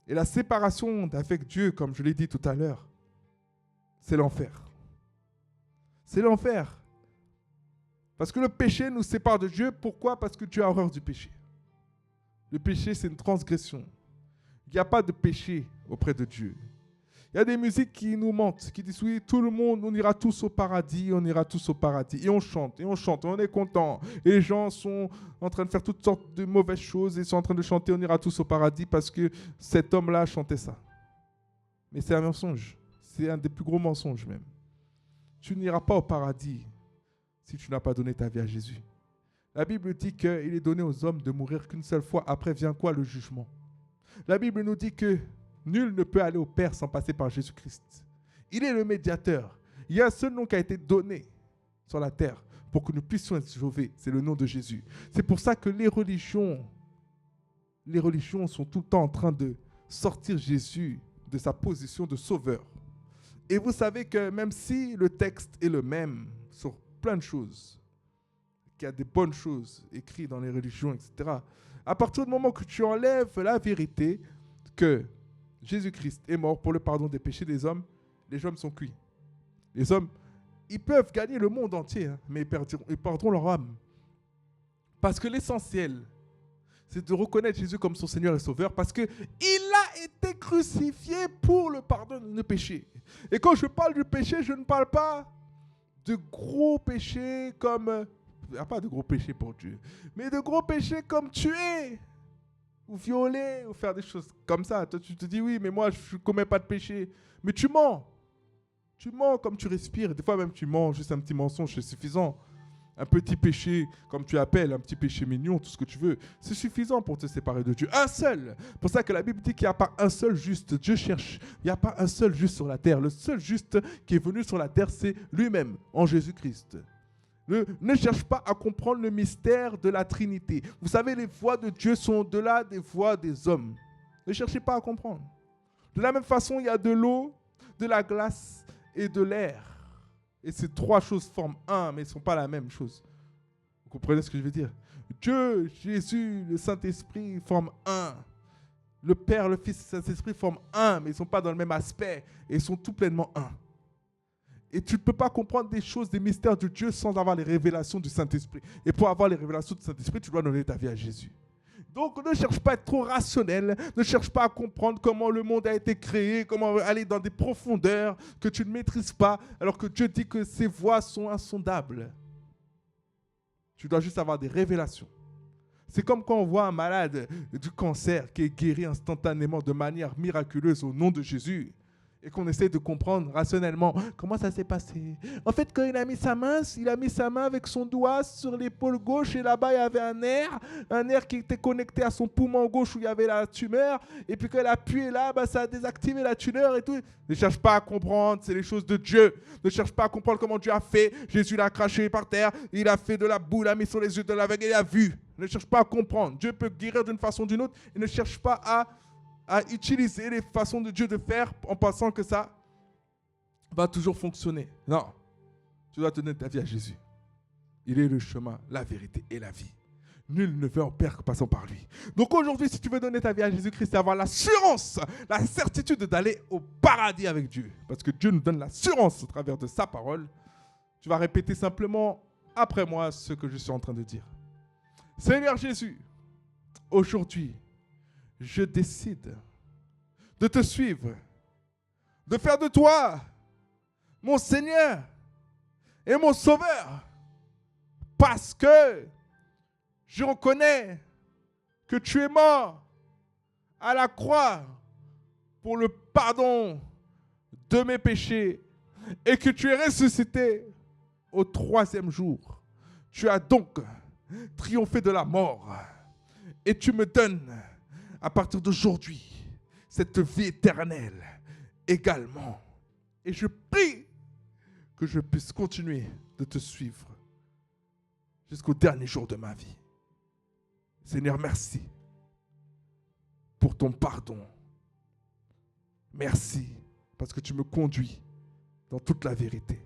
Et la séparation avec Dieu, comme je l'ai dit tout à l'heure, c'est l'enfer. C'est l'enfer. Parce que le péché nous sépare de Dieu. Pourquoi? Parce que tu as horreur du péché. Le péché, c'est une transgression. Il n'y a pas de péché auprès de Dieu. Il y a des musiques qui nous mentent, qui disent oui, tout le monde, on ira tous au paradis, on ira tous au paradis. Et on chante, et on est content. Et les gens sont en train de faire toutes sortes de mauvaises choses et sont en train de chanter, on ira tous au paradis parce que cet homme-là chantait ça. Mais c'est un mensonge. C'est un des plus gros mensonges même. Tu n'iras pas au paradis si tu n'as pas donné ta vie à Jésus. La Bible dit qu'il est donné aux hommes de mourir qu'une seule fois. Après vient quoi? Le jugement. La Bible nous dit que nul ne peut aller au Père sans passer par Jésus-Christ. Il est le médiateur. Il y a un seul nom qui a été donné sur la terre pour que nous puissions être sauvés. C'est le nom de Jésus. C'est pour ça que les religions sont tout le temps en train de sortir Jésus de sa position de sauveur. Et vous savez que même si le texte est le même sur plein de choses, qu'il y a des bonnes choses écrites dans les religions, etc., à partir du moment que tu enlèves la vérité que Jésus-Christ est mort pour le pardon des péchés des hommes, les hommes sont cuits. Les hommes, ils peuvent gagner le monde entier, hein, mais ils perdront leur âme. Parce que l'essentiel, c'est de reconnaître Jésus comme son Seigneur et Sauveur, parce qu'il a été crucifié pour le pardon de nos péchés. Et quand je parle du péché, je ne parle pas de gros péchés comme... Il n'y a pas de gros péchés pour Dieu, mais de gros péchés comme tuer, ou violer, ou faire des choses comme ça. Toi, tu te dis, oui, mais moi, je ne commets pas de péché. Mais tu mens. Tu mens comme tu respires. Des fois même, tu mens, juste un petit mensonge, c'est suffisant. Un petit péché, comme tu appelles, un petit péché mignon, tout ce que tu veux, c'est suffisant pour te séparer de Dieu. Un seul. C'est pour ça que la Bible dit qu'il n'y a pas un seul juste. Dieu cherche. Il n'y a pas un seul juste sur la terre. Le seul juste qui est venu sur la terre, c'est lui-même, en Jésus-Christ. Ne cherche pas à comprendre le mystère de la Trinité. Vous savez, les voies de Dieu sont au-delà des voies des hommes. Ne cherchez pas à comprendre. De la même façon, il y a de l'eau, de la glace et de l'air. Et ces trois choses forment un, mais elles ne sont pas la même chose. Vous comprenez ce que je veux dire? Dieu, Jésus, le Saint-Esprit forment un. Le Père, le Fils et le Saint-Esprit forment un, mais ils ne sont pas dans le même aspect. Et ils sont tout pleinement un. Et tu ne peux pas comprendre des choses, des mystères de Dieu sans avoir les révélations du Saint-Esprit. Et pour avoir les révélations du Saint-Esprit, tu dois donner ta vie à Jésus. Donc ne cherche pas à être trop rationnel, ne cherche pas à comprendre comment le monde a été créé, comment aller dans des profondeurs que tu ne maîtrises pas, alors que Dieu dit que ses voies sont insondables. Tu dois juste avoir des révélations. C'est comme quand on voit un malade du cancer qui est guéri instantanément de manière miraculeuse au nom de Jésus. Et qu'on essaie de comprendre rationnellement comment ça s'est passé. En fait, quand il a mis sa main avec son doigt sur l'épaule gauche et là-bas, il y avait un nerf qui était connecté à son poumon gauche où il y avait la tumeur. Et puis quand il a appuyé là, ça a désactivé la tumeur et tout. Ne cherche pas à comprendre, c'est les choses de Dieu. Ne cherche pas à comprendre comment Dieu a fait. Jésus l'a craché par terre, il a fait de la boue, il a mis sur les yeux de l'aveugle et il a vu. Ne cherche pas à comprendre. Dieu peut guérir d'une façon ou d'une autre et ne cherche pas à utiliser les façons de Dieu de faire en pensant que ça va toujours fonctionner. Non. Tu dois donner ta vie à Jésus. Il est le chemin, la vérité et la vie. Nul ne veut en Père que passant par lui. Donc aujourd'hui, si tu veux donner ta vie à Jésus-Christ et avoir l'assurance, la certitude d'aller au paradis avec Dieu, parce que Dieu nous donne l'assurance au travers de sa parole, tu vas répéter simplement après moi ce que je suis en train de dire. Seigneur Jésus, aujourd'hui, je décide de te suivre, de faire de toi mon Seigneur et mon Sauveur, parce que je reconnais que tu es mort à la croix pour le pardon de mes péchés et que tu es ressuscité au 3e jour. Tu as donc triomphé de la mort et tu me donnes à partir d'aujourd'hui cette vie éternelle également. Et je prie que je puisse continuer de te suivre jusqu'au dernier jour de ma vie. Seigneur, merci pour ton pardon. Merci parce que tu me conduis dans toute la vérité.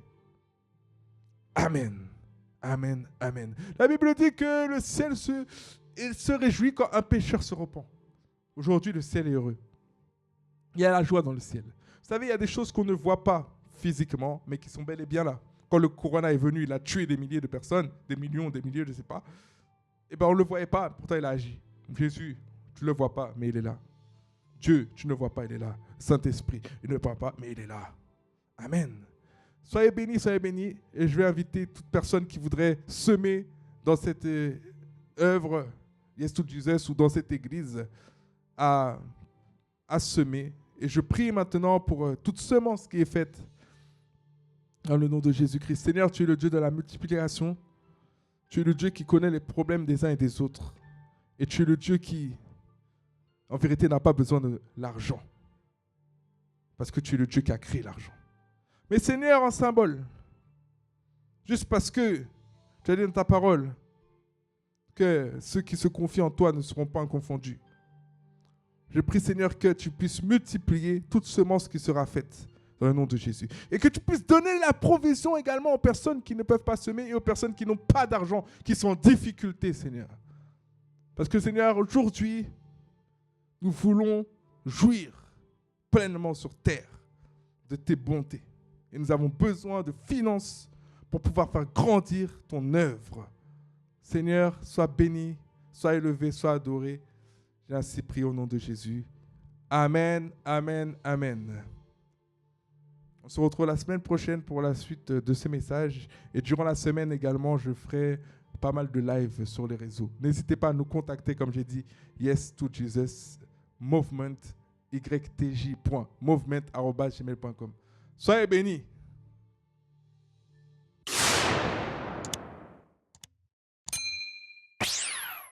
Amen. Amen. Amen. La Bible dit que le ciel se réjouit quand un pécheur se repent. Aujourd'hui, le ciel est heureux. Il y a la joie dans le ciel. Vous savez, il y a des choses qu'on ne voit pas physiquement, mais qui sont bel et bien là. quand le corona est venu, il a tué des milliers de personnes, des millions, des milliers, je ne sais pas. Eh bien, on ne le voyait pas, pourtant il a agi. Jésus, tu ne le vois pas, mais il est là. Dieu, tu ne le vois pas, il est là. Saint-Esprit, il ne le voit pas, mais il est là. Amen. Soyez bénis, et je vais inviter toute personne qui voudrait semer dans cette œuvre, Yes to Jesus, ou dans cette église, à semer. Et je prie maintenant pour toute semence qui est faite dans le nom de Jésus-Christ. Seigneur, tu es le Dieu de la multiplication. Tu es le Dieu qui connaît les problèmes des uns et des autres. Et tu es le Dieu qui, en vérité, n'a pas besoin de l'argent. Parce que tu es le Dieu qui a créé l'argent. Mais Seigneur, en symbole, juste parce que tu as dit dans ta parole que ceux qui se confient en toi ne seront pas confondus. Je prie, Seigneur, que tu puisses multiplier toute semence qui sera faite dans le nom de Jésus. Et que tu puisses donner la provision également aux personnes qui ne peuvent pas semer et aux personnes qui n'ont pas d'argent, qui sont en difficulté, Seigneur. Parce que, Seigneur, aujourd'hui, nous voulons jouir pleinement sur terre de tes bontés. Et nous avons besoin de finances pour pouvoir faire grandir ton œuvre. Seigneur, sois béni, sois élevé, sois adoré. J'ai ainsi prié au nom de Jésus. Amen, amen, amen. On se retrouve la semaine prochaine pour la suite de ce message. Et durant la semaine également, je ferai pas mal de live sur les réseaux. N'hésitez pas à nous contacter, comme j'ai dit, Yes to Jesus, Movement, ytj.movement@gmail.com. Soyez bénis.